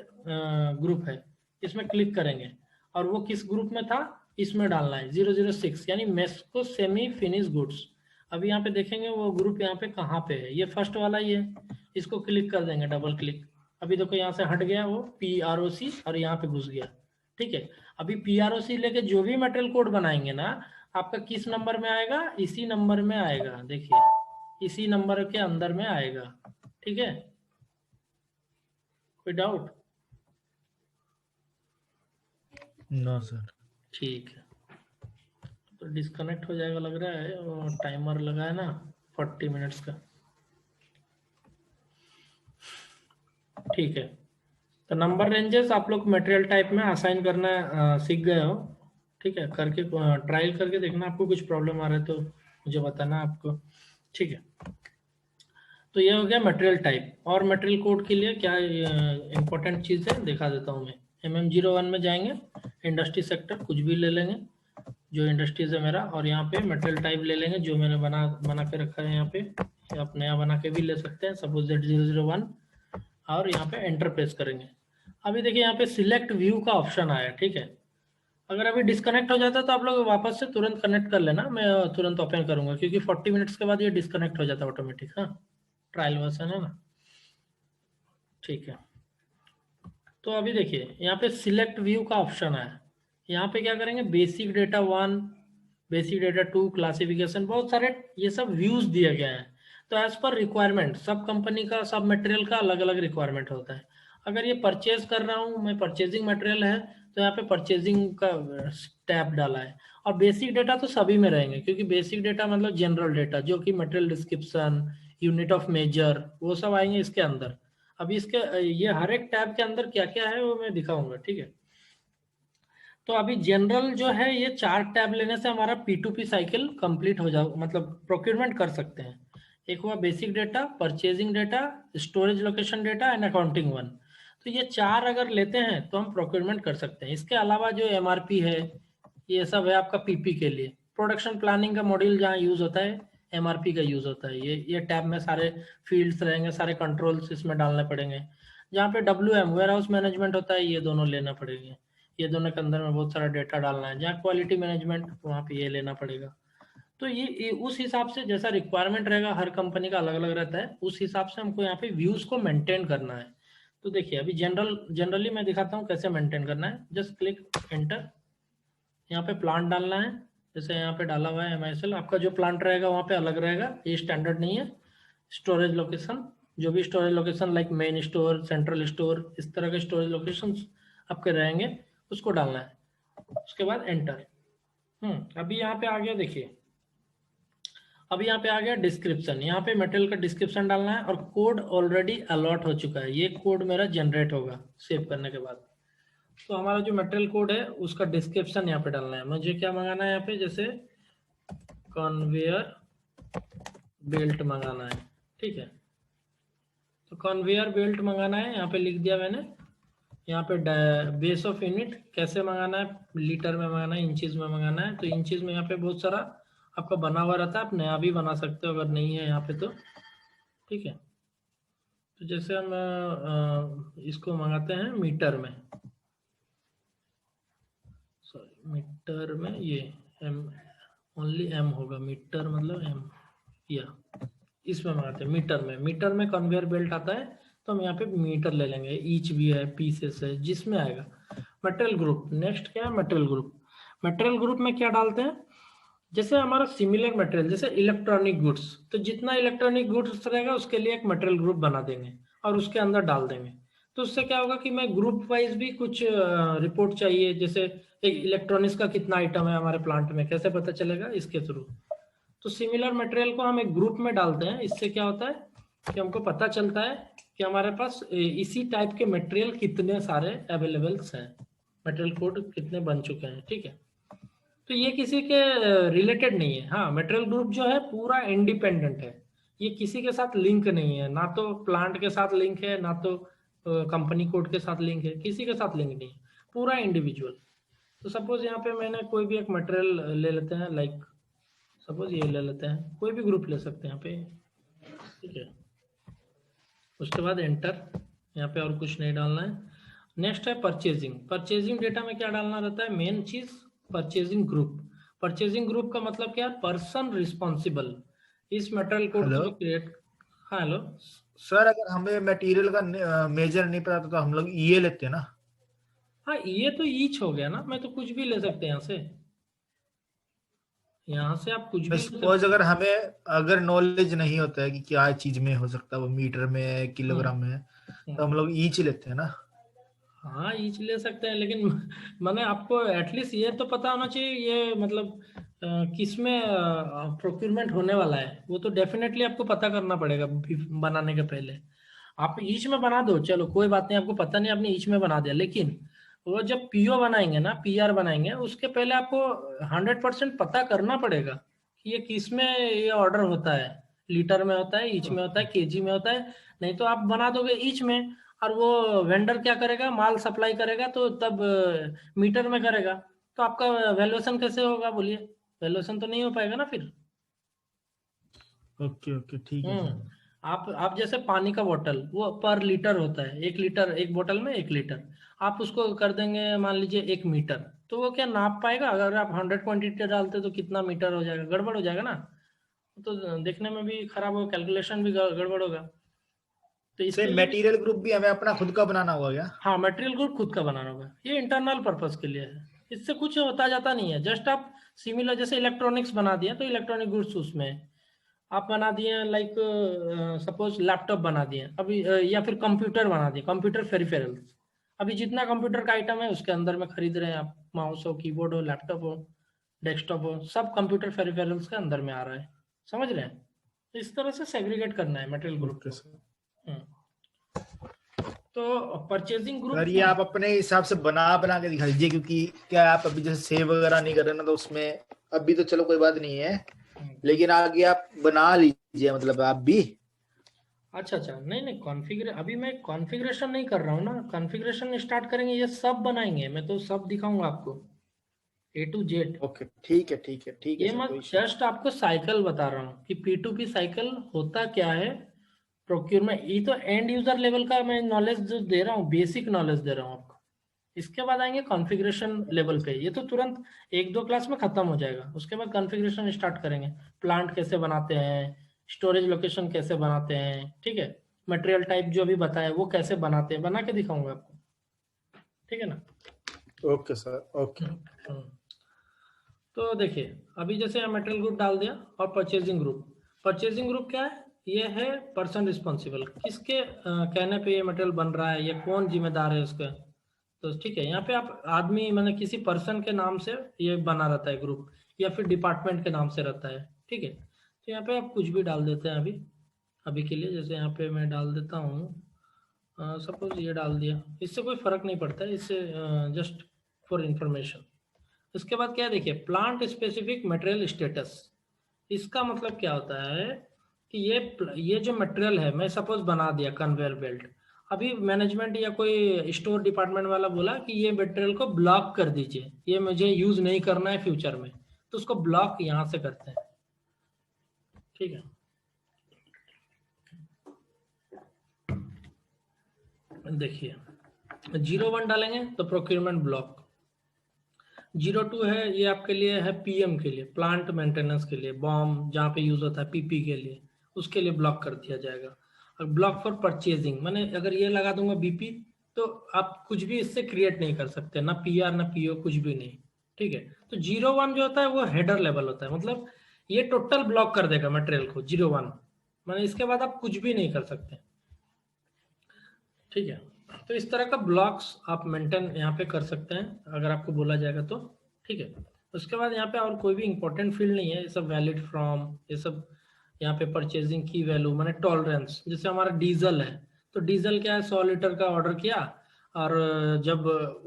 ग्रुप है, इसमें क्लिक करेंगे और वो किस ग्रुप में था इसमें डालना है 006, यानी मेस्को सेमी फिनिश गुड्स। अभी यहाँ पे देखेंगे वो ग्रुप यहाँ पे कहाँ पे है, ये फर्स्ट वाला ही है, इसको क्लिक कर देंगे डबल क्लिक। अभी देखो यहाँ से हट गया वो PROC और यहाँ पे घुस गया, ठीक है। अभी PROC लेके जो भी मटेरियल कोड बनाएंगे ना, आपका किस नंबर में आएगा, इसी नंबर में आएगा, देखिए इसी नंबर के अंदर में आएगा, ठीक है। कोई डाउट? No sir. ठीक है, तो डिस्कनेक्ट हो जाएगा लग रहा है, और टाइमर लगा है ना 40 मिनट्स का। ठीक है, तो नंबर रेंजेस आप लोग मटेरियल टाइप में असाइन करना सीख गए हो, ठीक है। करके ट्रायल करके देखना, आपको कुछ प्रॉब्लम आ रहा है तो मुझे बताना आपको, ठीक है। तो ये हो गया मटेरियल टाइप। और मटेरियल कोड के लिए क्या इंपॉर्टेंट चीज़ है दिखा देता हूँ मैं। MM01 में जाएंगे, इंडस्ट्री सेक्टर कुछ भी ले लेंगे जो इंडस्ट्रीज है मेरा, और यहाँ पे मटेरियल टाइप ले लेंगे जो मैंने बना के रखा है यहाँ पे, आप नया बना के भी ले सकते हैं, सपोज Z001, और यहाँ पे एंटर प्रेस करेंगे। अभी देखिए यहाँ पे सिलेक्ट व्यू का ऑप्शन आया, ठीक है। अगर अभी डिस्कनेक्ट हो जाता है तो आप लोग वापस से तुरंत कनेक्ट कर लेना, मैं तुरंत ओपन करूंगा, क्योंकि 40 मिनट्स के बाद ये डिस्कनेक्ट हो जाता है ऑटोमेटिक। हाँ, ट्रायल वर्जन है ना, ठीक है। तो अभी देखिए यहाँ पे सिलेक्ट व्यू का ऑप्शन है, यहाँ पे क्या करेंगे, basic data 1, basic data 2, classification, बहुत सारे ये सब व्यूज दिए गए हैं। तो एज पर रिक्वायरमेंट, सब कंपनी का सब मटेरियल का अलग अलग रिक्वायरमेंट होता है। अगर ये परचेज कर रहा हूँ मैं, परचेजिंग मटेरियल है, तो यहाँ पे परचेजिंग का टैब डाला है। और बेसिक डेटा तो सभी में रहेंगे, क्योंकि बेसिक डेटा मतलब जनरल डेटा, जो कि material description, unit of measure, वो सब आएंगे इसके अंदर। अभी इसके ये हर एक टैब के अंदर क्या क्या है वो मैं दिखाऊंगा, ठीक है। तो अभी जनरल जो है, ये 4 टैब लेने से हमारा P2P साइकिल कंप्लीट हो जाए, मतलब प्रोक्योरमेंट कर सकते हैं। एक हुआ basic data, purchasing data, storage location data and accounting 1। तो ये 4 अगर लेते हैं तो हम प्रोक्योरमेंट कर सकते हैं। इसके अलावा जो MRP है, ये सब है आपका PP के लिए। प्रोडक्शन प्लानिंग का मॉड्यूल जहाँ यूज होता है, MRP का यूज होता है। ये टैब में सारे फील्ड्स रहेंगे, सारे कंट्रोल्स इसमें डालने पड़ेंगे। जहाँ पे WM वेयर हाउस मैनेजमेंट होता है, ये दोनों लेना पड़ेंगे। ये दोनों के अंदर में बहुत सारा डेटा डालना है। जहाँ क्वालिटी मैनेजमेंट, वहाँ पे ये लेना पड़ेगा। तो ये उस हिसाब से जैसा रिक्वायरमेंट रहेगा, हर कंपनी का अलग अलग रहता है, उस हिसाब से हमको यहाँ पे व्यूज को मेंटेन करना है। तो देखिए अभी जनरली मैं दिखाता हूँ कैसे मेंटेन करना है। जस्ट क्लिक एंटर, यहाँ पे प्लांट डालना है, जैसे यहाँ पे डाला हुआ है MISL। आपका जो प्लांट रहेगा वहाँ पे अलग रहेगा, ये स्टैंडर्ड नहीं है। स्टोरेज लोकेशन, जो भी storage location like main store, central store, इस तरह के स्टोरेज लोकेशन आपके रहेंगे, उसको डालना है। उसके बाद एंटर। अभी यहाँ पे आ गया, देखिए अभी यहाँ पे आ गया डिस्क्रिप्शन। यहाँ पे मटेरियल का डिस्क्रिप्शन डालना है, और कोड ऑलरेडी अलॉट हो चुका है। ये कोड मेरा जनरेट होगा सेव करने के बाद। तो हमारा जो मटेरियल कोड है उसका डिस्क्रिप्शन यहाँ पे डालना है। मुझे क्या मंगाना है यहाँ पे, जैसे कन्वेयर बेल्ट मंगाना है, ठीक है। तो कन्वेयर बेल्ट मंगाना है, यहाँ पे लिख दिया मैंने। यहाँ पे बेस ऑफ यूनिट कैसे मंगाना है, लीटर में मंगाना है, इंचेस में मंगाना है। तो इंचेस में यहाँ पे बहुत सारा आपका बना हुआ रहता है, आप नया भी बना सकते हो अगर नहीं है यहाँ पे तो, ठीक है। तो जैसे हम इसको मंगाते हैं मीटर में, सॉरी मीटर में, ये ओनली M होगा, मीटर मतलब M, या इसमें मंगाते हैं मीटर में। मीटर में कन्वेयर बेल्ट आता है, तो हम यहाँ पे मीटर ले लेंगे। ईच भी है, पीसेस है, जिसमें आएगा। मटेरियल ग्रुप, नेक्स्ट क्या है, मटेरियल ग्रुप। मटेरियल ग्रुप में क्या डालते हैं, जैसे हमारा सिमिलर मटेरियल, जैसे इलेक्ट्रॉनिक गुड्स, तो जितना इलेक्ट्रॉनिक गुड्स रहेगा उसके लिए एक मटेरियल ग्रुप बना देंगे और उसके अंदर डाल देंगे। तो उससे क्या होगा कि मैं ग्रुप वाइज भी कुछ रिपोर्ट चाहिए, जैसे एक इलेक्ट्रॉनिक्स का कितना आइटम है हमारे प्लांट में, कैसे पता चलेगा, इसके थ्रू। तो सिमिलर मटेरियल को हम एक ग्रुप में डालते हैं। इससे क्या होता है कि हमको पता चलता है कि हमारे पास इसी टाइप के मटेरियल कितने सारे अवेलेबल्स हैं, मटेरियल कोड कितने बन चुके हैं, ठीक है। तो ये किसी के रिलेटेड नहीं है। हाँ, मटेरियल ग्रुप जो है पूरा इंडिपेंडेंट है, ये किसी के साथ लिंक नहीं है, ना तो प्लांट के साथ लिंक है, ना तो कंपनी कोड के साथ लिंक है, किसी के साथ लिंक नहीं है, पूरा इंडिविजुअल। तो सपोज यहाँ पे मैंने कोई भी एक मटेरियल ले लेते हैं, लाइक सपोज ये ले लेते हैं, कोई भी ग्रुप ले सकते हैं यहाँ पे, ठीक है। उसके बाद एंटर, यहाँ पे और कुछ नहीं डालना है। नेक्स्ट है परचेजिंग। परचेजिंग डेटा में क्या डालना रहता है, मेन चीज परचेजिंग ग्रुप। परचेजिंग ग्रुप का मतलब क्या है, पर्सन रिस्पॉन्सिबल इस मटेरियल कोड को क्रिएट। हाँ हेलो सर, अगर हमें मटेरियल का मेजर नहीं पता तो हम लोग EA लेते हैं ना। हाँ ये तो ईच हो गया ना, मैं तो कुछ भी ले सकते हैं यहाँ से आप कुछ भी ले सपोज सकते अगर हमें अगर नॉलेज नहीं होता है कि क्या चीज में हो सकता है, वो मीटर में है, किलोग्राम में है, तो हम लोग ईच लेते हैं ना। हाँ ईच ले सकते हैं, लेकिन मैंने आपको एटलीस्ट ये तो पता होना चाहिए ये मतलब किस में प्रोक्यूरमेंट होने वाला है, वो तो डेफिनेटली आपको पता करना पड़ेगा बनाने के पहले। आप ईच में बना दो चलो कोई बात नहीं, आपको पता नहीं आपने ईच में बना दिया, लेकिन वो जब पीओ बनाएंगे ना, पीआर बनाएंगे, उसके पहले आपको 100% पता करना पड़ेगा कि ये किस में ये ऑर्डर होता है, लीटर में होता है, ईच में होता है, केजी में होता है। नहीं तो आप बना दोगे ईच में और वो वेंडर क्या करेगा, माल सप्लाई करेगा तो तब मीटर में करेगा, तो आपका वैल्यूएशन कैसे होगा बोलिए, वैल्यूएशन तो नहीं हो पाएगा ना फिर। ओके ओके ठीक है सर। आप जैसे पानी का बोतल वो पर लीटर होता है, 1 लीटर एक बोतल में 1 लीटर, आप उसको कर देंगे मान लीजिए 1 मीटर, तो वो क्या नाप पाएगा? अगर आप 100 क्वांटिटी डालते तो कितना मीटर हो जाएगा, गड़बड़ हो जाएगा ना, तो देखने में भी खराब होगा, कैलकुलेशन भी गड़बड़ होगा। तो इसके लिए मटेरियल ग्रुप भी हमें अपना खुद का बनाना होगा क्या? हाँ मटेरियल ग्रुप खुद का बनाना होगा, ये इंटरनल पर्पस के लिए है, इससे कुछ होता जाता नहीं है। जस्ट आप सिमिलर जैसे इलेक्ट्रॉनिक्स बना दिया तो इलेक्ट्रॉनिक गुड्स उसमें है। आप बना दिए लाइक सपोज लैपटॉप बना दिए अभी या फिर कंप्यूटर बना दिए, कंप्यूटर पेरिफेरल्स, अभी जितना कंप्यूटर का आइटम है उसके अंदर में खरीद रहे हैं आप, माउस हो, कीबोर्ड हो, लैपटॉप हो, डेस्कटॉप हो, सब कंप्यूटर पेरिफेरल्स के अंदर में आ रहा है, समझ रहे हैं? तो इस तरह से सेग्रीगेट करना है मटेरियल ग्रुप ओके को। सर। तो परचेजिंग ग्रुप सर ये आप अपने हिसाब से बना बना के दिखा दीजिए, क्योंकि क्या आप अभी जैसे सेव वगैरह नहीं कर रहे ना, तो उसमें अभी तो चलो कोई बात नहीं है, लेकिन आगे आप बना लीजिए मतलब आप भी। अच्छा नहीं नहीं कॉन्फ़िगर अभी मैं कॉन्फ़िगरेशन नहीं कर रहा हूँ ना, कॉन्फ़िगरेशन स्टार्ट करेंगे ये सब बनाएंगे, मैं तो सब दिखाऊंगा आपको A to Z। ओके ठीक है ठीक है ठीक है ये सर, मैं कोई इशू नहीं। जस्ट आपको साइकिल बता रहा हूँ कि P2P साइकिल होता क्या है, प्रोक्यूरमेंट, ये तो एंड यूजर लेवल का मैं नॉलेज जो दे रहा हूँ, बेसिक नॉलेज दे रहा हूँ आपको। इसके बाद आएंगे कॉन्फ़िगरेशन लेवल पे, ये तो तुरंत 1-2 क्लास में खत्म हो जाएगा, उसके बाद कॉन्फ़िगरेशन स्टार्ट करेंगे, प्लांट कैसे बनाते हैं, स्टोरेज लोकेशन कैसे बनाते हैं, ठीक है, मटेरियल टाइप जो अभी बताया वो कैसे बनाते हैं, बना के दिखाऊंगा आपको, ठीक है ना। Okay sir okay. तो देखिए अभी जैसे मटेरियल ग्रुप डाल दिया और परचेजिंग ग्रुप, परचेजिंग ग्रुप क्या है, ये है पर्सन रिस्पॉन्सिबल, किसके कहने पे ये मटेरियल बन रहा है, ये कौन जिम्मेदार है उसका। तो ठीक है, यहाँ पे आप आदमी मतलब किसी पर्सन के नाम से ये बना रहता है ग्रुप, या फिर डिपार्टमेंट के नाम से रहता है, ठीक है। तो यहाँ पे आप कुछ भी डाल देते हैं अभी अभी के लिए, जैसे यहाँ पे मैं डाल देता हूँ सपोज ये डाल दिया, इससे कोई फर्क नहीं पड़ता है, इससे जस्ट फॉर इंफॉर्मेशन। इसके बाद क्या है देखिए, प्लांट स्पेसिफिक मटेरियल स्टेटस, इसका मतलब क्या होता है कि ये जो मटेरियल है, मैं सपोज बना दिया कन्वेयर बेल्ट, अभी मैनेजमेंट या कोई स्टोर डिपार्टमेंट वाला बोला कि ये मटेरियल को ब्लॉक कर दीजिए, ये मुझे यूज नहीं करना है फ्यूचर में, तो उसको ब्लॉक यहाँ से करते हैं, ठीक है। देखिए 01 डालेंगे तो प्रोक्यूरमेंट ब्लॉक, 02 है ये आपके लिए है पीएम के लिए, प्लांट मेंटेनेंस के लिए, बॉम्ब जहाँ पे यूज होता है पीपी के लिए, उसके लिए ब्लॉक कर दिया जाएगा। और ब्लॉक फॉर परचेजिंग, मैंने अगर ये लगा दूंगा बीपी तो आप कुछ भी इससे क्रिएट नहीं कर सकते, ना पीआर ना पीओ, कुछ भी नहीं, ठीक है। तो 01 जो होता है वो हेडर लेवल होता है, मतलब ये टोटल ब्लॉक कर देगा मटेरियल को 01, मैंने इसके बाद आप कुछ भी नहीं कर सकते, ठीक है। तो इस तरह का ब्लॉक्स आप मेंटेन यहाँ पे कर सकते हैं अगर आपको बोला जाएगा तो, ठीक है। उसके बाद यहाँ पे और कोई भी इंपॉर्टेंट फील्ड नहीं है, ये सब वैलिड फ्रॉम, ये सब यहाँ पे परचेजिंग की वैल्यू माने टॉलरेंस, जैसे हमारा डीजल है तो डीजल क्या है 100 लीटर का ऑर्डर किया और जब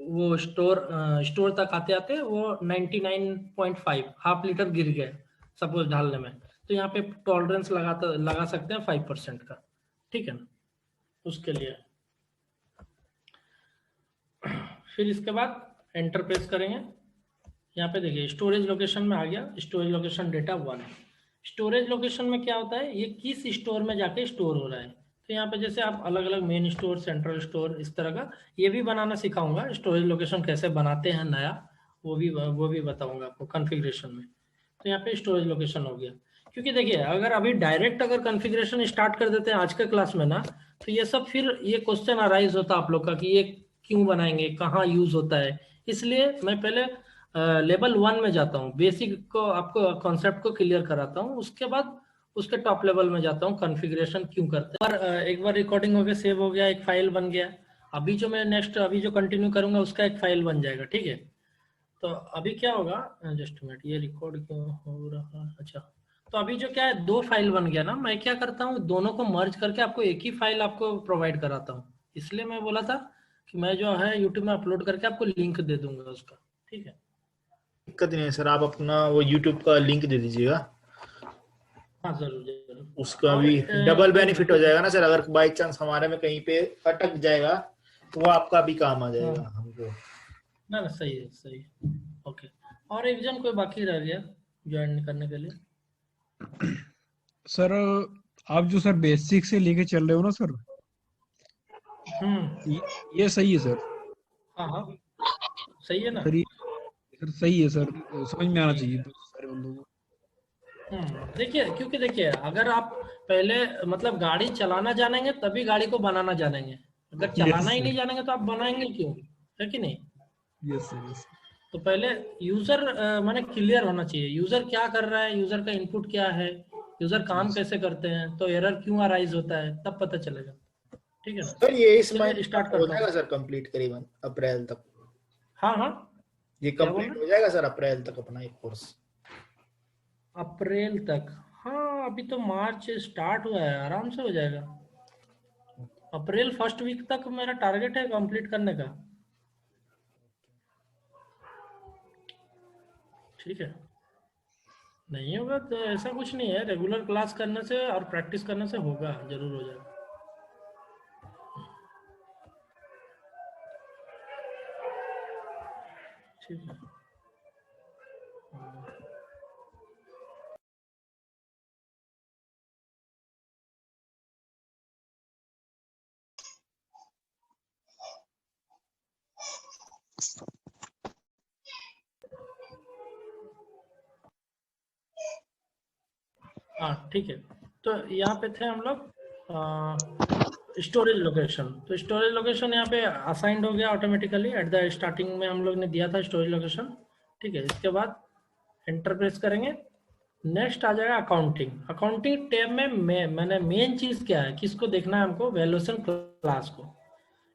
वो स्टोर तक आते आते वो 99.5 हाफ लीटर गिर गया सपोज ढालने में, तो यहाँ पे टॉलरेंस लगा सकते हैं 5% का, ठीक है ना, उसके लिए। फिर इसके बाद एंटर प्रेस करेंगे, यहाँ पे देखिए स्टोरेज लोकेशन में आ गया, storage location data 1, storage location में क्या होता है, ये किस स्टोर में जाके स्टोर हो रहा है। तो यहाँ पे जैसे आप अलग अलग मेन स्टोर, सेंट्रल स्टोर, इस तरह का ये भी बनाना सिखाऊंगा, स्टोरेज लोकेशन कैसे बनाते हैं नया, वो भी बताऊंगा आपको कॉन्फ़िगरेशन में। तो यहाँ पे स्टोरेज लोकेशन हो गया, क्योंकि देखिए अगर अभी डायरेक्ट अगर कॉन्फ़िगरेशन स्टार्ट कर देते हैं आज के क्लास में ना, तो ये सब फिर ये क्वेश्चन अराइज होता आप लोग का कि ये क्यों बनाएंगे, कहाँ यूज होता है। इसलिए मैं पहले लेवल 1 में जाता हूँ, बेसिक को आपको कॉन्सेप्ट को क्लियर कराता हूँ, उसके बाद उसके टॉप लेवल में जाता हूँ, कॉन्फ़िगरेशन क्यों करते हैं। और एक बार रिकॉर्डिंग हो गया, सेव हो गया, एक फाइल बन गया। अभी जो मैं नेक्स्ट अभी जो कंटिन्यू करूंगा उसका एक फाइल बन जाएगा, ठीक है। तो अभी क्या होगा, जस्ट मिनट, ये रिकॉर्ड क्यों हो रहा है, अच्छा। तो अभी जो क्या है, 2 फाइल बन गया ना, मैं क्या करता हूँ दोनों को मर्ज करके आपको एक ही फाइल आपको प्रोवाइड कराता हूँ। इसलिए मैं बोला था कि मैं जो है यूट्यूब में अपलोड करके आपको लिंक दे दूंगा उसका, ठीक है। दिक्कत नहीं है सर, आप अपना वो यूट्यूब का लिंक दे दीजिएगा, हाँ जरूर जरूर। उसका और भी डबल बेनिफिट हो जाएगा ना सर। अगर बाई चांस हमारे में कहीं पे अटक जाएगा तो वो आपका भी काम आ जाएगा हमको। ना ना, सही है सही है, ओके। और एक जन कोई बाकी रह गया ज्वाइन करने के लिए? सर आप जो सर बेसिक से लेके चल रहे हो ना सर, ये सही है सर। हाँ हाँ, सही है ना। सर ये सर सही है सर, समझ में आना ठीक चाहिए है। सारे बंदों को। देखिए, क्योंकि देखिए अगर आप पहले मतलब गाड़ी चलाना जानेंगे तभी गाड़ी को बनाना जानेंगे। अगर यस चलाना ही नहीं सर, जानेंगे तो आप बनाएंगे क्यों, है कि नहीं। Yes sir, yes. तो पहले यूजर माने क्लियर होना चाहिए, यूजर क्या कर रहा है, यूजर का इनपुट क्या है, यूजर काम कैसे करते हैं, तो एरर क्यों अराइज होता है, तब पता चलेगा, ठीक है ना। सर ये इस चलिए महीने स्टार्ट हो करता जाएगा हूँ। सर कंप्लीट, करीबन अप्रैल तक। हाँ हाँ, ये क्या बोल कंप्लीट रहे हो जाएगा सर अप्रैल तक अपना एक कोर्स। अप्रैल तक? हाँ, अभी तो मार्च स्टार्ट हुआ है, आराम से हो जाएगा। अप्रैल फर्स्ट वीक तक मेरा टारगेट है कंप्लीट करने का, ठीक है। नहीं होगा तो ऐसा कुछ नहीं है, रेगुलर क्लास करने से और प्रैक्टिस करने से होगा, जरूर हो जाएगा, ठीक है। हाँ ठीक है, तो यहाँ पे थे हम लोग स्टोरेज लोकेशन। तो स्टोरेज लोकेशन यहाँ पे असाइंड हो गया ऑटोमेटिकली, एट द स्टार्टिंग में हम लोग ने दिया था स्टोरेज लोकेशन, ठीक है। इसके बाद एंटर प्रेस करेंगे, नेक्स्ट आ जाएगा अकाउंटिंग। अकाउंटिंग टैब में मैंने मेन चीज क्या है, किसको देखना है हमको, वैल्यूएशन क्लास को।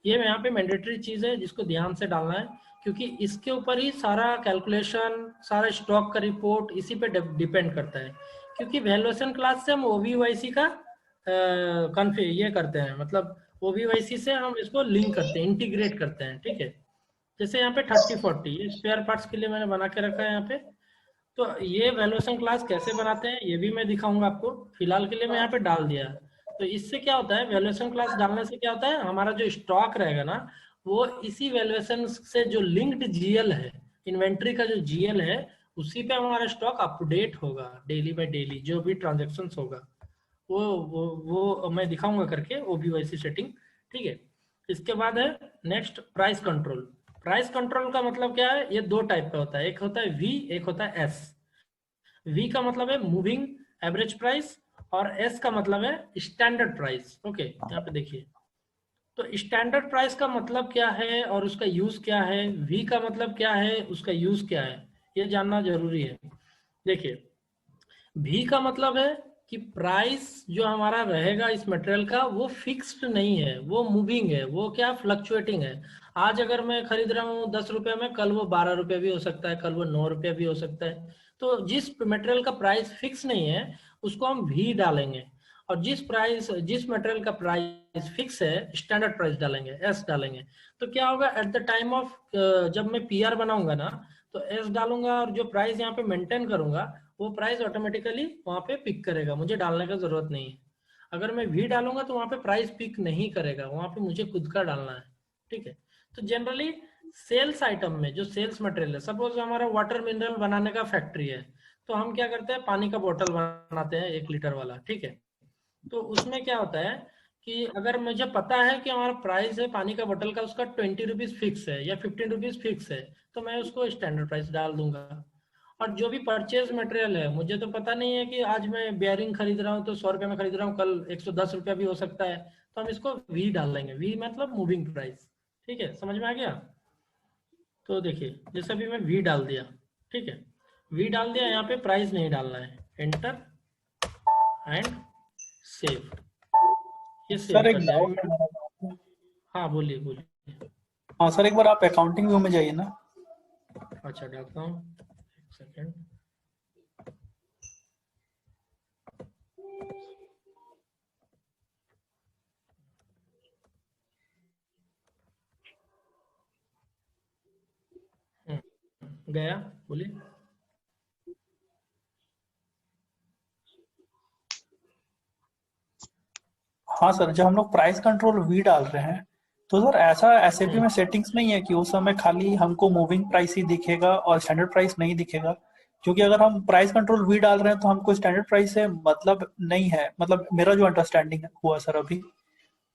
ये यहाँ पे मैंडेटरी चीज है जिसको ध्यान से डालना है, क्योंकि इसके ऊपर ही सारा कैलकुलेशन, सारा स्टॉक का रिपोर्ट इसी पे डिपेंड करता है। क्योंकि वैल्यूएशन क्लास से हम ओबीवाईसी का ये करते हैं, मतलब ओबीवाईसी से हम इसको लिंक करते हैं, इंटीग्रेट करते हैं, ठीक है। जैसे यहाँ पे 3040 ये स्पेयर पार्ट्स के लिए मैंने बना के रखा है यहाँ पे। तो ये वैल्यूएशन क्लास कैसे बनाते हैं ये भी मैं दिखाऊंगा आपको, फिलहाल के लिए मैं यहाँ पे डाल दिया है। तो इससे क्या होता है, वैल्यूएशन क्लास डालने से क्या होता है, हमारा जो स्टॉक रहेगा ना, वो इसी वैल्यूएशन से जो लिंक्ड जीएल है, इन्वेंट्री का जो जीएल है, उसी पे हमारा स्टॉक अपडेट होगा डेली बाय डेली, जो भी ट्रांजेक्शन होगा वो मैं दिखाऊंगा करके ओबीवाईसी सेटिंग, ठीक है। इसके बाद है next price control. Price control का मतलब क्या है, ये 2 टाइप का होता है, एक होता है वी, एक होता है एस। वी का मतलब है मूविंग एवरेज प्राइस, और एस का मतलब है स्टैंडर्ड प्राइस, ओके। यहाँ पे देखिए, तो स्टैंडर्ड प्राइस का मतलब क्या है और उसका यूज क्या है, वी का मतलब क्या है, उसका यूज क्या है, ये जानना जरूरी है। देखिए, भी का मतलब है कि प्राइस जो हमारा रहेगा इस मटेरियल का वो फिक्स्ड नहीं है, वो मूविंग है, वो क्या फ्लक्चुएटिंग है। आज अगर मैं खरीद रहा हूँ 10 रुपये में, कल वो 12 रुपये भी हो सकता है, कल वो 9 रुपये भी हो सकता है। तो जिस मटेरियल का प्राइस फिक्स नहीं है उसको हम भी डालेंगे, और जिस मटेरियल का प्राइस फिक्स है स्टैंडर्ड प्राइस डालेंगे, एस डालेंगे। तो क्या होगा, एट द टाइम ऑफ जब मैं पीआर बनाऊंगा ना, तो एस डालूंगा, और जो प्राइस यहाँ पे मेंटेन करूंगा वो प्राइस ऑटोमेटिकली वहां पे पिक करेगा, मुझे डालने का जरूरत नहीं है। अगर मैं भी डालूंगा तो वहां पे प्राइस पिक नहीं करेगा, वहां पे मुझे खुद का डालना है, ठीक है। तो जनरली सेल्स आइटम में जो सेल्स मटेरियल है, सपोज हमारा वाटर मिनरल बनाने का फैक्ट्री है, तो हम क्या करते हैं, पानी का बोतल बनाते हैं 1 लीटर वाला, ठीक है। तो उसमें क्या होता है कि अगर मुझे पता है कि हमारा प्राइस है पानी का बोतल का, उसका 20 रुपीज फिक्स है या 15 रुपीज फिक्स है, तो मैं उसको स्टैंडर्ड प्राइस डाल दूंगा। और जो भी परचेज मटेरियल है, मुझे तो पता नहीं है कि आज मैं बेयरिंग खरीद रहा हूँ तो 100 रुपये में खरीद रहा हूँ, कल 110 रुपया भी हो सकता है, तो हम इसको वी डाल लेंगे, वी मतलब मूविंग प्राइस, ठीक है, समझ में आ गया? तो देखिए जैसे अभी मैं वी डाल दिया, ठीक है, वी डाल दिया, यहाँ पे प्राइस नहीं डालना है, एंटर एंड सेव, ये सर सेव एक कर दिया डाउट अभी है मैं। मेरा। हाँ बोलिए बोलिए। हाँ सर, एक बार आप अकाउंटिंग व्यू में जाइए ना। अच्छा डालता हूँ, एक सेकेंड। गया, बोलिए। हाँ सर, जब हम लोग प्राइस कंट्रोल वी डाल रहे हैं तो सर ऐसा एसएपी में सेटिंग्स नहीं है कि उस समय खाली हमको मूविंग प्राइस ही दिखेगा और स्टैंडर्ड प्राइस नहीं दिखेगा? क्योंकि अगर हम प्राइस कंट्रोल वी डाल रहे हैं तो हमको स्टैंडर्ड प्राइस से मतलब नहीं है, मतलब मेरा जो अंडरस्टैंडिंग हुआ सर अभी,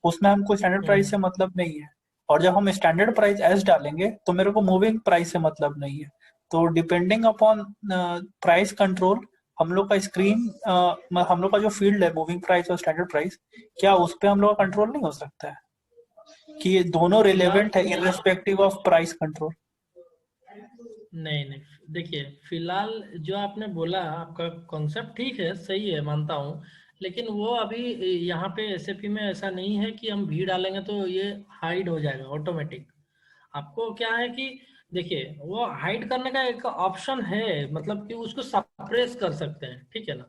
उसमें हमको स्टैंडर्ड प्राइस से मतलब नहीं है। और जब हम स्टैंडर्ड प्राइस एस डालेंगे तो मेरे को मूविंग प्राइस से मतलब नहीं है। तो डिपेंडिंग अपॉन प्राइस कंट्रोल, हम लोग का स्क्रीन, हम लोग का जो फील्ड है मूविंग प्राइस और स्टैंडर्ड प्राइस, क्या उस पर हम लोग का कंट्रोल नहीं हो सकता है कि ये दोनों फिलहाल रिलेवेंट है इररिस्पेक्टिव ऑफ प्राइस कंट्रोल? नहीं नहीं, देखिए फिलहाल जो आपने बोला, आपका कॉन्सेप्ट ठीक है, सही है, मानता हूँ, लेकिन वो अभी यहाँ पे एसएपी में ऐसा नहीं है कि हम भी डालेंगे तो ये हाइड हो जाएगा ऑटोमेटिक। आपको क्या है कि देखिए वो हाइड करने का एक ऑप्शन है, मतलब कि उसको सप्रेस कर सकते हैं, ठीक है ना?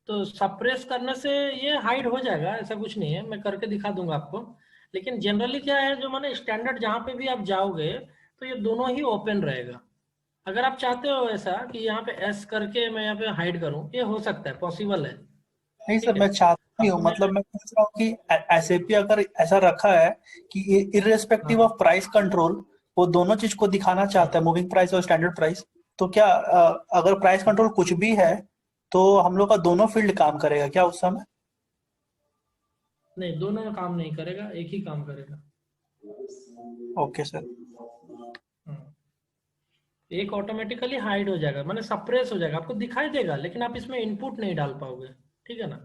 तो सप्रेस करने से ये हाइड हो जाएगा, ऐसा कुछ नहीं है, मैं करके दिखा दूंगा आपको। लेकिन जनरली क्या है, जो मैंने स्टैंडर्ड जहाँ पे भी आप जाओगे तो ये दोनों ही ओपन रहेगा। अगर आप चाहते हो ऐसा कि यहाँ पे एस करके मैं यहाँ पे हाइड करूँ, ये हो सकता है, पॉसिबल है, नहीं सर, ठीक है। मैं चाहता नहीं हूँ, आपको मैं, मतलब मैं पूछ रहा हूँ कि एसएपी अगर ऐसा रखा है कि इररिस्पेक्टिव हाँ, ऑफ प्राइस कंट्रोल वो दोनों चीज को दिखाना चाहता है, मूविंग प्राइस और स्टैंडर्ड प्राइस, तो क्या अगर प्राइस कंट्रोल कुछ भी है तो हम लोग का दोनों फील्ड काम करेगा क्या उस समय? नहीं दोनों में काम नहीं करेगा, एक ही काम करेगा। Okay sir. हाँ। एक ऑटोमेटिकली हाइड हो जाएगा, माने सप्रेस हो जाएगा, आपको दिखाई देगा लेकिन आप इसमें इनपुट नहीं डाल पाओगे, ठीक है ना?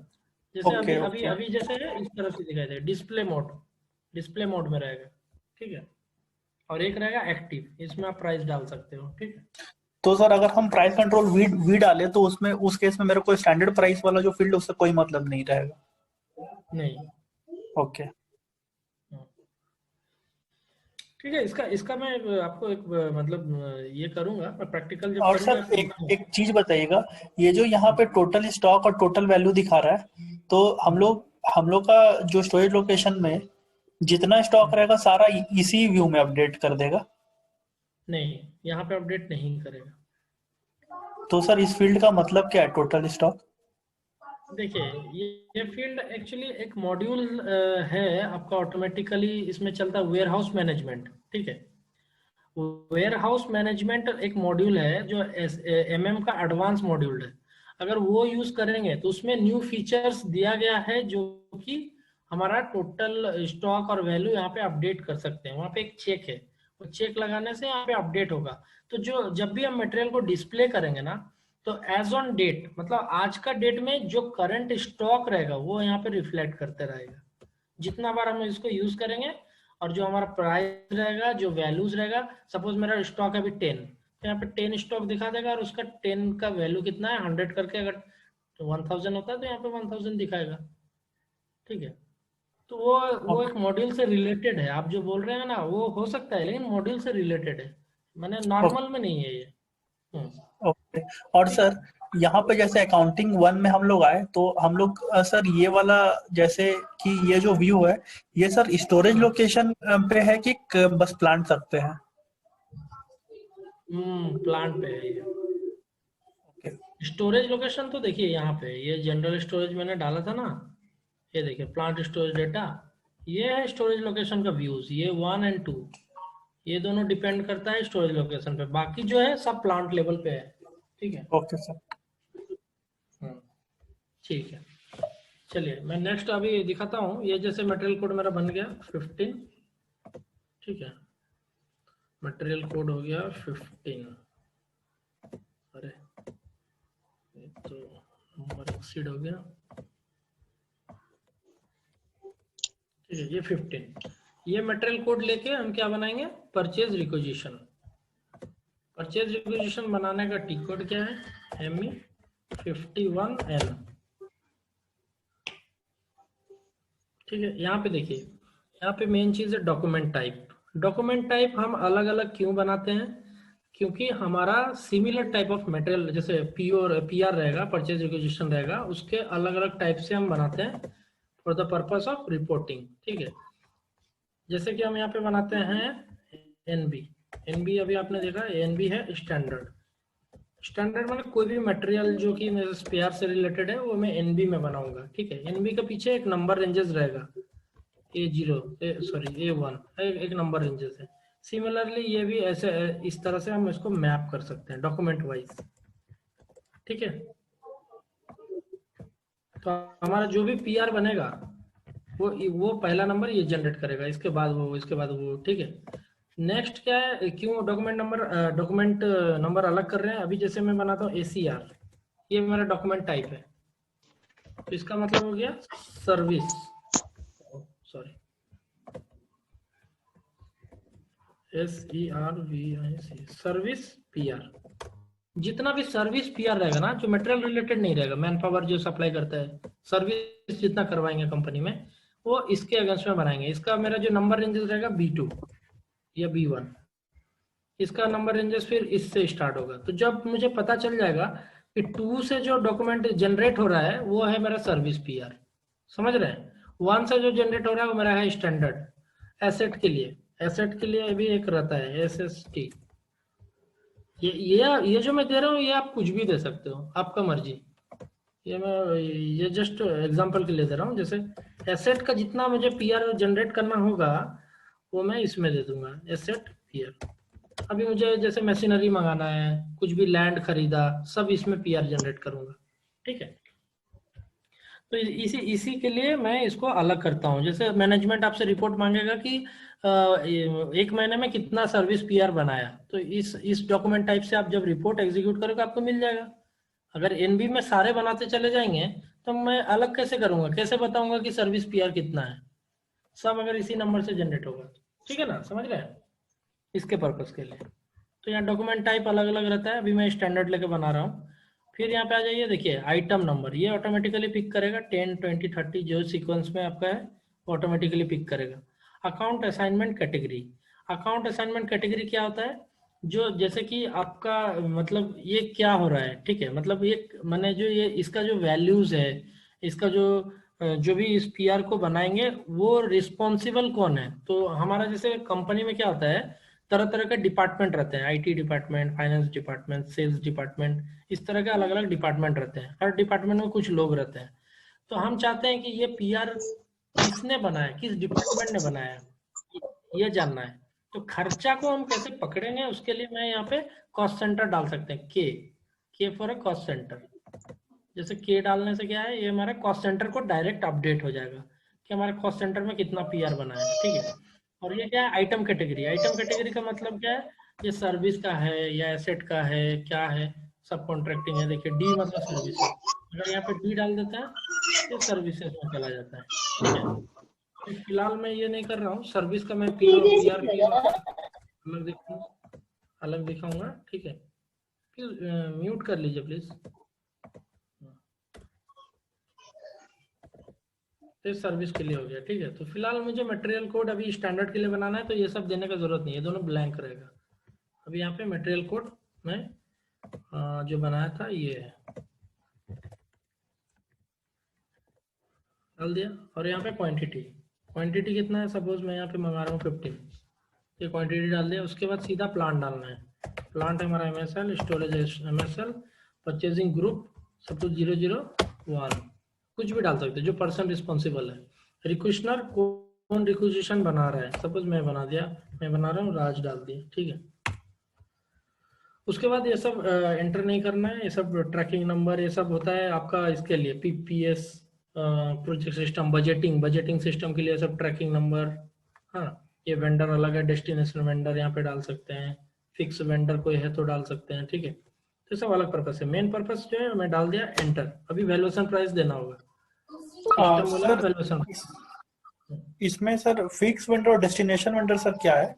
जैसे अभी ओके अभी ओके। अभी जैसे है इस तरफ से दिखाई देगा, डिस्प्ले मोड में रहेगा, ठीक है। और एक रहेगा एक्टिव, इसमें आप प्राइस डाल सकते हो, ठीक है। तो सर अगर हम प्राइस कंट्रोल वी वी डालें तो उसमें उस केस में मेरे को स्टैंडर्ड प्राइस वाला जो फील्ड उससे कोई मतलब नहीं रहेगा? नहीं। ओके। हाँ। ठीक है, इसका इसका मैं आपको एक मतलब ये करूंगा, मैं प्रैक्टिकल जब और करूंगा सर आपको एक दिखाऊंगा। एक चीज बताइएगा, ये जो यहाँ पे टोटल स्टॉक और टोटल वैल्यू दिखा रहा है, तो हम लोग का जो स्टोरेज लोकेशन में जितना स्टॉक रहेगा सारा इसी व्यू में अपडेट कर देगा? नहीं, यहाँ पे अपडेट नहीं करेगा। तो सर इस फील्ड का मतलब क्या है, टोटल स्टॉक? देखिए ये फील्ड एक्चुअली एक मॉड्यूल है आपका, ऑटोमेटिकली इसमें चलता है वेयर हाउस मैनेजमेंट, ठीक है। वेयर हाउस मैनेजमेंट एक मॉड्यूल है जो एमएम का एडवांस मॉड्यूल है। अगर वो यूज करेंगे तो उसमें न्यू फीचर्स दिया गया है, जो कि हमारा टोटल स्टॉक और वैल्यू यहाँ पे अपडेट कर सकते हैं। वहाँ पे एक चेक है, वो चेक लगाने से यहाँ पे अपडेट होगा। तो जो जब भी हम मटेरियल को डिस्प्ले करेंगे ना, तो एज ऑन डेट, मतलब आज का डेट में जो करंट स्टॉक रहेगा वो यहाँ पे रिफ्लेक्ट करते रहेगा। जितना बार हम इसको यूज करेंगे, और जो हमारा प्राइस रहेगा, जो वैल्यूज रहेगा, सपोज मेरा स्टॉक है अभी 10, तो यहाँ पे 10 स्टॉक दिखा देगा, और उसका 10 का वैल्यू कितना है 100 करके, अगर 1000 होता है तो यहाँ पे 1000 दिखाएगा, ठीक है। तो वो एक मॉड्यूल से रिलेटेड है, आप जो बोल रहे हैं ना वो हो सकता है, लेकिन मॉड्यूल से रिलेटेड है, मैंने नॉर्मल में नहीं है ये। हम्म, ओके। और ठीक है। सर यहाँ पे जैसे अकाउंटिंग वन में हम लोग आए तो हम लोग सर ये वाला, जैसे कि ये जो व्यू है, ये सर स्टोरेज हाँ। लोकेशन पे है कि बस प्लांट सकते हैं? प्लांट पे है ये। ओके। स्टोरेज लोकेशन तो देखिए यहाँ पे ये जनरल स्टोरेज मैंने डाला था ना, ये देखिए प्लांट स्टोरेज डेटा, ये है स्टोरेज लोकेशन का व्यूज, ये 1 और 2, ये दोनों डिपेंड करता है स्टोरेज लोकेशन पे, बाकी जो है सब प्लांट लेवल पे है, ठीक है। Okay sir. हम्म, ठीक है। चलिए मैं नेक्स्ट अभी दिखाता हूँ, ये जैसे मटेरियल कोड मेरा बन गया 15, ठीक है। मटेरियल कोड हो गया 15, अरे ये तो नंबर एक्सीड हो गया, ठीक है। ये 15, ये मटेरियल कोड लेके हम क्या बनाएंगे, परचेज रिक्विजिशन। परचेज रिक्विजिशन बनाने का टी कोड क्या है, ME51N। ठीक है, यहाँ पे देखिए, यहाँ पे मेन चीज है डॉक्यूमेंट टाइप। डॉक्यूमेंट टाइप हम अलग अलग क्यों बनाते हैं, क्योंकि हमारा सिमिलर टाइप ऑफ मटेरियल जैसे PR रहेगा, परचेज रिक्विजिशन रहेगा, उसके अलग अलग टाइप से हम बनाते हैं for the purpose of reporting. ठीक है, जैसे कि हम यहाँ पे बनाते हैं NB अभी आपने देखा NB है स्टैंडर्ड। स्टैंडर्ड मतलब कोई भी मटेरियल जो कि मेरे स्पेयर से रिलेटेड है वो मैं NB में बनाऊंगा। ठीक है, NB के पीछे एक नंबर रेंजेस रहेगा, A1 एक नंबर रेंजेस है। सिमिलरली ये भी ऐसे इस तरह से हम इसको मैप कर सकते हैं डॉक्यूमेंट वाइज। ठीक है, तो हमारा जो भी PR बनेगा वो पहला नंबर ये जनरेट करेगा, इसके बाद वो। ठीक है, नेक्स्ट क्या है, क्यों डॉक्यूमेंट नंबर अलग कर रहे हैं। अभी जैसे मैं बनाता हूँ ACR, ये मेरा डॉक्यूमेंट टाइप है, तो इसका मतलब हो गया सर्विस, SERVIC, सर्विस PR। जितना भी सर्विस PR रहेगा ना, जो मटेरियल रिलेटेड नहीं रहेगा, मैन पावर जो सप्लाई करता है, सर्विस जितना करवाएंगे कंपनी में, वो इसके अगेंस्ट में बनाएंगे। इसका मेरा जो नंबर रेंजेस रहेगा B2 या B1, इसका नंबर रेंजेस फिर इससे स्टार्ट होगा। तो जब मुझे पता चल जाएगा कि 2 से जो डॉक्यूमेंट जनरेट हो रहा है वो है मेरा सर्विस PR, समझ रहे हैं। 1 से जो जनरेट हो रहा है वो मेरा है स्टैंडर्ड। एसेट के लिए भी एक रहता है SST। ये जो मैं दे रहा हूँ ये आप कुछ भी दे सकते हो, आपका मर्जी। ये जस्ट एग्जांपल के लिए दे रहा हूँ। जैसे एसेट का जितना मुझे PR जनरेट करना होगा वो मैं इसमें दे दूंगा, एसेट PR। अभी मुझे जैसे मशीनरी मंगाना है, कुछ भी लैंड खरीदा, सब इसमें PR जनरेट करूंगा। ठीक है, तो इसी के लिए मैं इसको अलग करता हूँ। जैसे मैनेजमेंट आपसे रिपोर्ट मांगेगा कि एक महीने में कितना सर्विस PR बनाया, तो इस डॉक्यूमेंट टाइप से आप जब रिपोर्ट एग्जीक्यूट करोगे आपको मिल जाएगा। अगर NB में सारे बनाते चले जाएंगे तो मैं अलग कैसे करूंगा, कैसे बताऊंगा कि सर्विस PR कितना है, सब अगर इसी नंबर से जनरेट होगा। ठीक है ना, समझ रहे हैं, इसके पर्पस के लिए। तो यहाँ डॉक्यूमेंट टाइप अलग अलग रहता है। अभी मैं स्टैंडर्ड लेके बना रहा हूँ। फिर यहाँ पे आ जाइए, देखिए आइटम नंबर, ये ऑटोमेटिकली पिक करेगा 10, 20, 30 जो सीक्वेंस में आपका है ऑटोमेटिकली पिक करेगा। Account assignment category, account assignment category क्या होता है, जो जैसे कि आपका मतलब ये क्या हो रहा है। ठीक है, मतलब ये मैंने जो ये इसका जो वैल्यूज है, इसका जो भी इस PR को बनाएंगे वो रिस्पॉन्सिबल कौन है। तो हमारा जैसे कंपनी में क्या होता है, तरह तरह के डिपार्टमेंट रहते हैं, IT department, finance department, sales department, इस तरह के अलग अलग डिपार्टमेंट रहते हैं। हर डिपार्टमेंट में कुछ लोग रहते हैं। तो हम चाहते हैं कि ये PR किसने बनाया, किस डिपार्टमेंट ने बनाया, ये जानना है। तो खर्चा को हम कैसे पकड़ेंगे, उसके लिए मैं यहाँ पे कॉस्ट सेंटर डाल सकते हैं, के फॉर अ कॉस्ट सेंटर। जैसे K डालने से क्या है, ये हमारे कॉस्ट सेंटर को डायरेक्ट अपडेट हो जाएगा कि हमारे कॉस्ट सेंटर में कितना PR बना है। ठीक है, और ये क्या है, आइटम कैटेगरी। आइटम कैटेगरी का मतलब क्या है, ये सर्विस का है या एसेट का है, क्या है, सब कॉन्ट्रैक्टिंग है। देखिए D मतलब सर्विस, अगर यहाँ पे D डाल देते हैं ये सर्विसेज में चला जाता है। ठीक है, तो फिलहाल मैं ये नहीं कर रहा हूँ, सर्विस का मैं PR अलग दिखाऊंगा। ठीक है, म्यूट कर लीजिए प्लीज। सर्विस के लिए हो गया। ठीक है, तो फिलहाल मुझे मटेरियल कोड अभी स्टैंडर्ड के लिए बनाना है, तो ये सब देने का जरूरत नहीं है, दोनों ब्लैंक रहेगा। अभी यहाँ पे मटेरियल कोड में जो बनाया था ये है, डाल दिया। और यहाँ पे क्वांटिटी कितना है, सपोज मैं यहाँ पे मंगा रहा हूँ 15, ये क्वांटिटी डाल दिया। उसके बाद सीधा प्लान डालना है। प्लांट है हमारा MSL, storage MSL, purchasing group suppose 001, कुछ भी डाल सकते हैं जो पर्सन रिस्पॉन्सिबल है। रिक्वेशनर कौन रिक्वेजिशन बना रहा है, सपोज मैं बना रहा हूँ, राज डाल दिया। ठीक है, उसके बाद ये सब एंटर नहीं करना है, ये सब ट्रैकिंग नंबर ये सब होता है आपका इसके लिए PPS project system, budgeting system के लिए सब ट्रैकिंग नंबर। हाँ, ये वेंडर अलग है, डेस्टिनेशन वेंडर यहाँ पे डाल सकते हैं, फिक्स वेंडर कोई है तो डाल सकते हैं। ठीक है, तो सब अलग पर्पस है। मेन पर्पस जो है मैं डाल दिया एंटर। अभी वैल्यूएशन प्राइस देना होगा, सिस्टम बोला वैल्यूएशन। इसमें सर फिक्स वेंडर और डेस्टिनेशन वेंडर सर क्या है?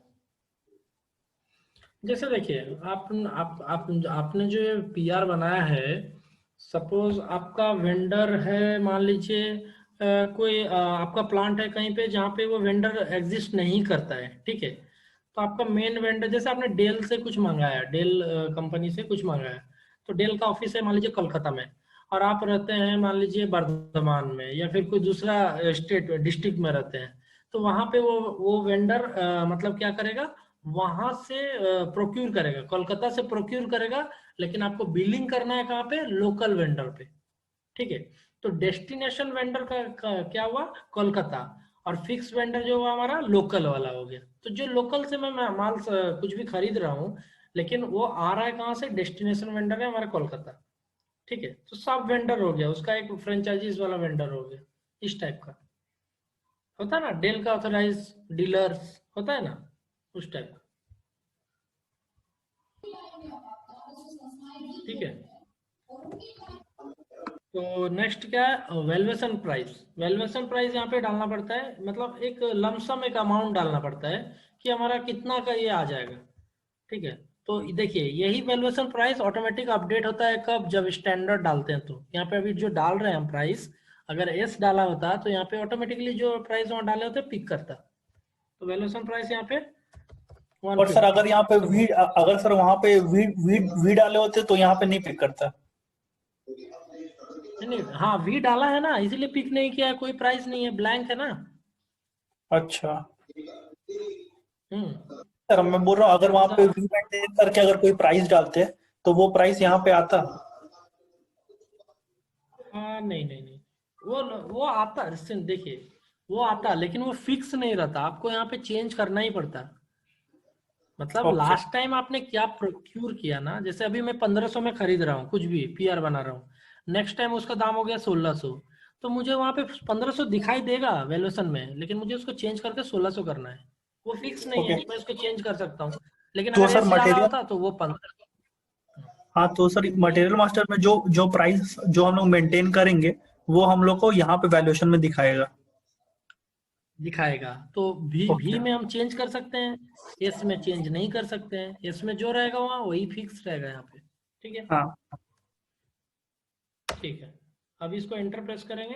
जैसे देखिए, आपने जो पीआर बनाया है, सपोज आपका वेंडर है, मान लीजिए कोई आपका प्लांट है कहीं पे जहाँ पे वो वेंडर एग्जिस्ट नहीं करता है, ठीक है। तो आपका मेन वेंडर, जैसे आपने डेल से कुछ मंगाया, डेल कंपनी से कुछ मंगाया, तो डेल का ऑफिस है मान लीजिए कोलकाता में, और आप रहते हैं मान लीजिए बर्धमान में या फिर कोई दूसरा स्टेट डिस्ट्रिक्ट में रहते हैं, तो वहां पे वो वेंडर मतलब क्या करेगा, वहां से प्रोक्यूर करेगा, कोलकाता से प्रोक्यूर करेगा, लेकिन आपको बिलिंग करना है कहाँ पे, लोकल वेंडर पे, ठीक है। तो डेस्टिनेशन वेंडर का क्या हुआ, कोलकाता, और फिक्स वेंडर जो हुआ हमारा लोकल वाला हो गया। तो जो लोकल से मैं माल कुछ भी खरीद रहा हूँ, लेकिन वो आ रहा है कहाँ से, डेस्टिनेशन वेंडर है हमारा कोलकाता, ठीक है। तो सब वेंडर हो गया, उसका एक फ्रेंचाइजीज वाला वेंडर हो गया, इस टाइप का होता है ना, डेल का ऑथराइज डीलर्स होता है ना, उस टाइप का, ठीक है। तो नेक्स्ट क्या है, वैल्यूएशन प्राइस। वैल्यूएशन प्राइस यहाँ पे डालना पड़ता है, मतलब एक लमसम एक अमाउंट डालना पड़ता है कि हमारा कितना का ये आ जाएगा, ठीक है। तो देखिए, यही वैल्यूएशन प्राइस ऑटोमेटिक अपडेट होता है कब, जब स्टैंडर्ड डालते हैं। तो यहाँ पे अभी जो डाल रहे हैं हम प्राइस, अगर एस डाला होता तो यहाँ पे ऑटोमेटिकली जो प्राइस वहाँ डाले होते पिक करता। तो वैल्यूएशन प्राइस यहाँ पे और सर अगर यहाँ पे 150। वी, अगर सर वहां पे वी डाले होते तो यहाँ पे नहीं पिक करता? नहीं, हाँ वी डाला है ना, इसीलिए पिक नहीं किया, कोई प्राइस नहीं है, ब्लैंक है ना। अच्छा हम्म। सर, मैं बोल रहा हूँ अगर वहां पे जैसा वी मेंटेन करके अगर कोई प्राइस डालते तो वो प्राइस यहाँ पे आता? हाँ, नहीं नहीं नहीं, वो आता, देखिए वो आता, लेकिन वो फिक्स नहीं रहता, आपको यहाँ पे चेंज करना ही पड़ता। मतलब ओके। लास्ट टाइम आपने क्या प्रोक्यूर किया ना, जैसे अभी मैं 1500 में खरीद रहा हूँ कुछ भी पीआर बना रहा हूँ, नेक्स्ट टाइम उसका दाम हो गया 1600, तो मुझे वहां पे 1500 दिखाई देगा वैल्यूएशन में, लेकिन मुझे उसको चेंज करके 1600 करना है। वो फिक्स नहीं ओके है, मैं उसको चेंज कर सकता हूँ, लेकिन तो अगर सर एस डाला मटेरियल, होता तो वो 1500। हाँ तो सर बोलिए। मटेरियल मास्टर में जो जो प्राइस जो हम लोग मेंटेन करेंगे वो हम लोग को यहाँ पे वैल्यूएशन में दिखाएगा? दिखाएगा, तो भी ओके। में हम चेंज कर सकते हैं, एस में चेंज नहीं कर सकते हैं, एस में जो रहेगा वहाँ वही फिक्स रहेगा यहाँ पे, ठीक है। हाँ ठीक है, अब इसको एंटर प्रेस करेंगे।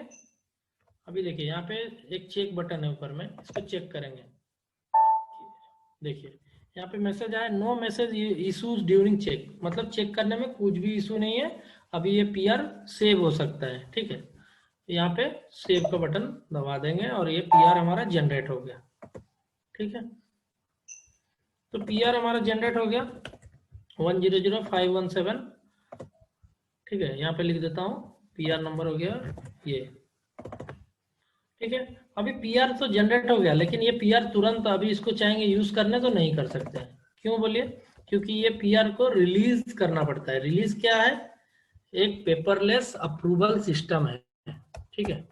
अभी देखिए यहाँ पे एक चेक बटन है ऊपर में, इसको चेक करेंगे। देखिए यहाँ पे मैसेज आया, no message issues during check, मतलब चेक करने में कुछ भी इशू नहीं है, अभी ये पीआर सेव हो सकता है, ठीक है। यहाँ पे सेव का बटन दबा देंगे और ये पीआर हमारा जनरेट हो गया, ठीक है। तो पीआर हमारा जनरेट हो गया 100517, ठीक है। यहाँ पे लिख देता हूँ, पीआर नंबर हो गया ये, ठीक है। अभी पीआर तो जनरेट हो गया, लेकिन ये पीआर तुरंत अभी इसको चाहेंगे यूज करने तो नहीं कर सकते हैं, क्यों बोलिए, क्योंकि ये पीआर को रिलीज करना पड़ता है। रिलीज क्या है, एक पेपरलेस अप्रूवल सिस्टम है, ठीक है।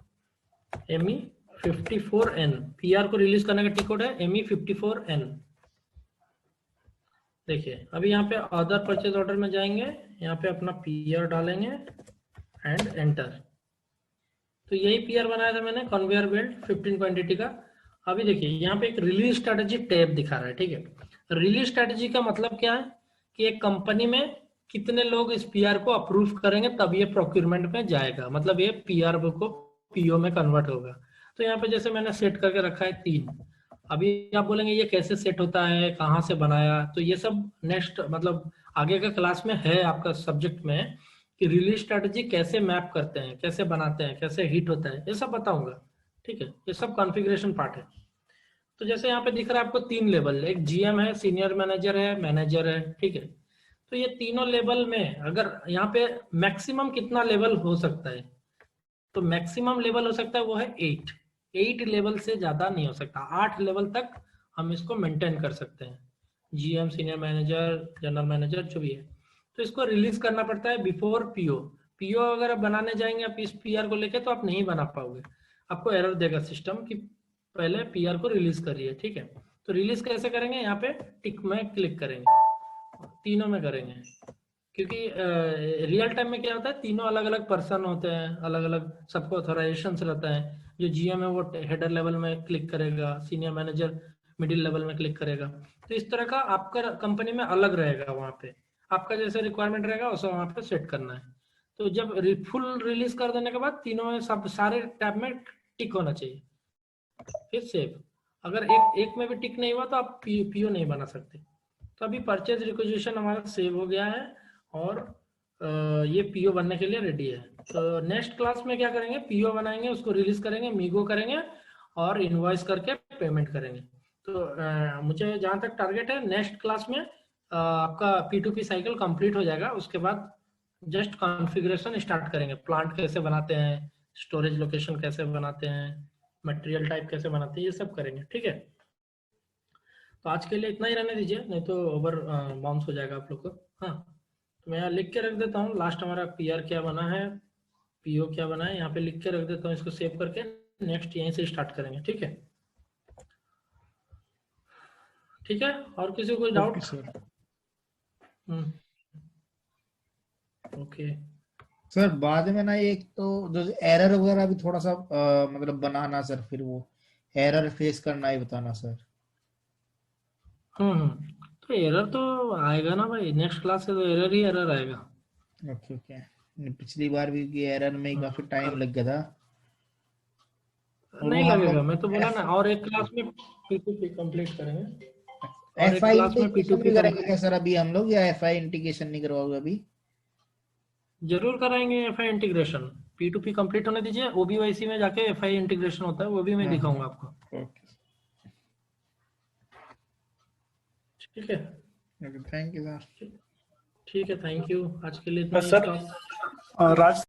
ME54N, पीआर को रिलीज करने का टी कोड है ME54N। देखिए अभी यहाँ पे अदर परचेज ऑर्डर में जाएंगे, यहाँ पे अपना पीआर डालेंगे एंड एंटर। तो यही पीआर बनाया था मैंने, कन्वेयर बेल्ट 15 क्वांटिटी का। अभी देखिए यहाँ पे एक रिलीज स्ट्रेटजी टैब दिखा रहा है, ठीक है। रिलीज स्ट्रेटजी का मतलब क्या है कि एक कंपनी में कितने लोग इस पीआर को अप्रूव करेंगे तब ये प्रोक्यूरमेंट में जाएगा, मतलब ये पीआर को पीओ में कन्वर्ट होगा। तो यहाँ पे जैसे मैंने सेट करके रखा है 3। अभी आप बोलेंगे ये कैसे सेट होता है, कहाँ से बनाया, तो ये सब नेक्स्ट मतलब आगे का क्लास में है आपका सब्जेक्ट में, कि रिलीज स्ट्रेटजी कैसे मैप करते हैं, कैसे बनाते हैं, कैसे हिट होता है, ये सब बताऊंगा, ठीक है। ये सब कॉन्फ़िगरेशन पार्ट है। तो जैसे यहाँ पे दिख रहा है आपको 3 लेवल, एक जीएम है, सीनियर मैनेजर है, ठीक है। तो ये तीनों लेवल में अगर यहाँ पे मैक्सिमम कितना लेवल हो सकता है, तो मैक्सिमम लेवल हो सकता है वो है 8 लेवल से ज्यादा नहीं हो सकता, 8 लेवल तक हम इसको मेंटेन कर सकते हैं, GM, senior manager, general manager जो भी है। तो इसको रिलीज करना पड़ता है बिफोर पीओ। पीओ अगर बनाने जाएंगे आप इस पीआर को लेके तो आप नहीं बना पाओगे, आपको एरर देगा सिस्टम कि पहले पीआर को रिलीज करिए, ठीक है। तो रिलीज कैसे करेंगे, यहाँ पे टिक में क्लिक करेंगे, तीनों में करेंगे, क्योंकि रियल टाइम में क्या होता है, तीनों अलग अलग पर्सन होते हैं, अलग अलग सबको ऑथराइजेशन रहता है। जो जीएम है वो हेडर लेवल में क्लिक करेगा, सीनियर मैनेजर मिडिल लेवल में क्लिक करेगा। तो इस तरह का आपका कंपनी में अलग रहेगा, वहाँ पे आपका जैसे रिक्वायरमेंट रहेगा उसे वहाँ पे सेट करना है। तो जब फुल रिलीज कर देने के बाद तीनों में सब सारे टैब में टिक होना चाहिए, फिर सेव। अगर एक में भी टिक नहीं हुआ तो आप पीओ नहीं बना सकते। तो अभी परचेज रिक्वेजिशन हमारा सेव हो गया है और ये पीओ बनने के लिए रेडी है। तो नेक्स्ट क्लास में क्या करेंगे, पीओ बनाएंगे, उसको रिलीज करेंगे, मीगो करेंगे और इनवॉइस करके पेमेंट करेंगे। तो मुझे जहां तक टारगेट है नेक्स्ट क्लास में आपका P2P साइकिल कंप्लीट हो जाएगा। उसके बाद जस्ट कॉन्फ़िगरेशन स्टार्ट करेंगे, प्लांट कैसे बनाते हैं, स्टोरेज लोकेशन कैसे बनाते हैं, मटेरियल टाइप कैसे बनाते हैं, ये सब करेंगे। ठीक है, तो आज के लिए इतना ही रहने दीजिए, नहीं तो ओवर बाउंस हो जाएगा आप लोग को। हाँ, तो मैं यहाँ लिख के रख देता हूँ लास्ट हमारा पीआर क्या बना है, पीओ क्या बना है, यहाँ पे लिख के रख देता हूँ, इसको सेव करके नेक्स्ट यहीं से स्टार्ट करेंगे। ठीक है, ठीक है, और किसी को कोई डाउट? ओके सर बाद में ना एक तो जो एरर वगैरह भी थोड़ा सा मतलब बनाना सर, फिर वो एरर फेस करना ही बताना सर। तो एरर तो आएगा ना भाई, नेक्स्ट क्लास से तो एरर ही एरर आएगा। ओके ओके, पिछली बार भी एरर में ही काफी टाइम लग गया था। नहीं लगेगा, मैं तो बोला ना, और एक क्लास में P2P कंप्लीट करेंगे, और एक एफआई क्लास में इंटीग्रेशन P2P भी करेंगे क्या सर अभी हम लोग, या एफआई इंटीग्रेशन नहीं करवाओगे अभी? जरूर कराएंगे एफआई इंटीग्रेशन। P2P कंप्लीट होने दीजिए, OBYC में जाके एफआई इंटीग्रेशन होता है, वो भी मैं दिखाऊंगा आपको। ओके ठीक है, थैंक यू सर। ठीक है, थैंक यू, आज के लिए इतना ही सर स्टॉप। राज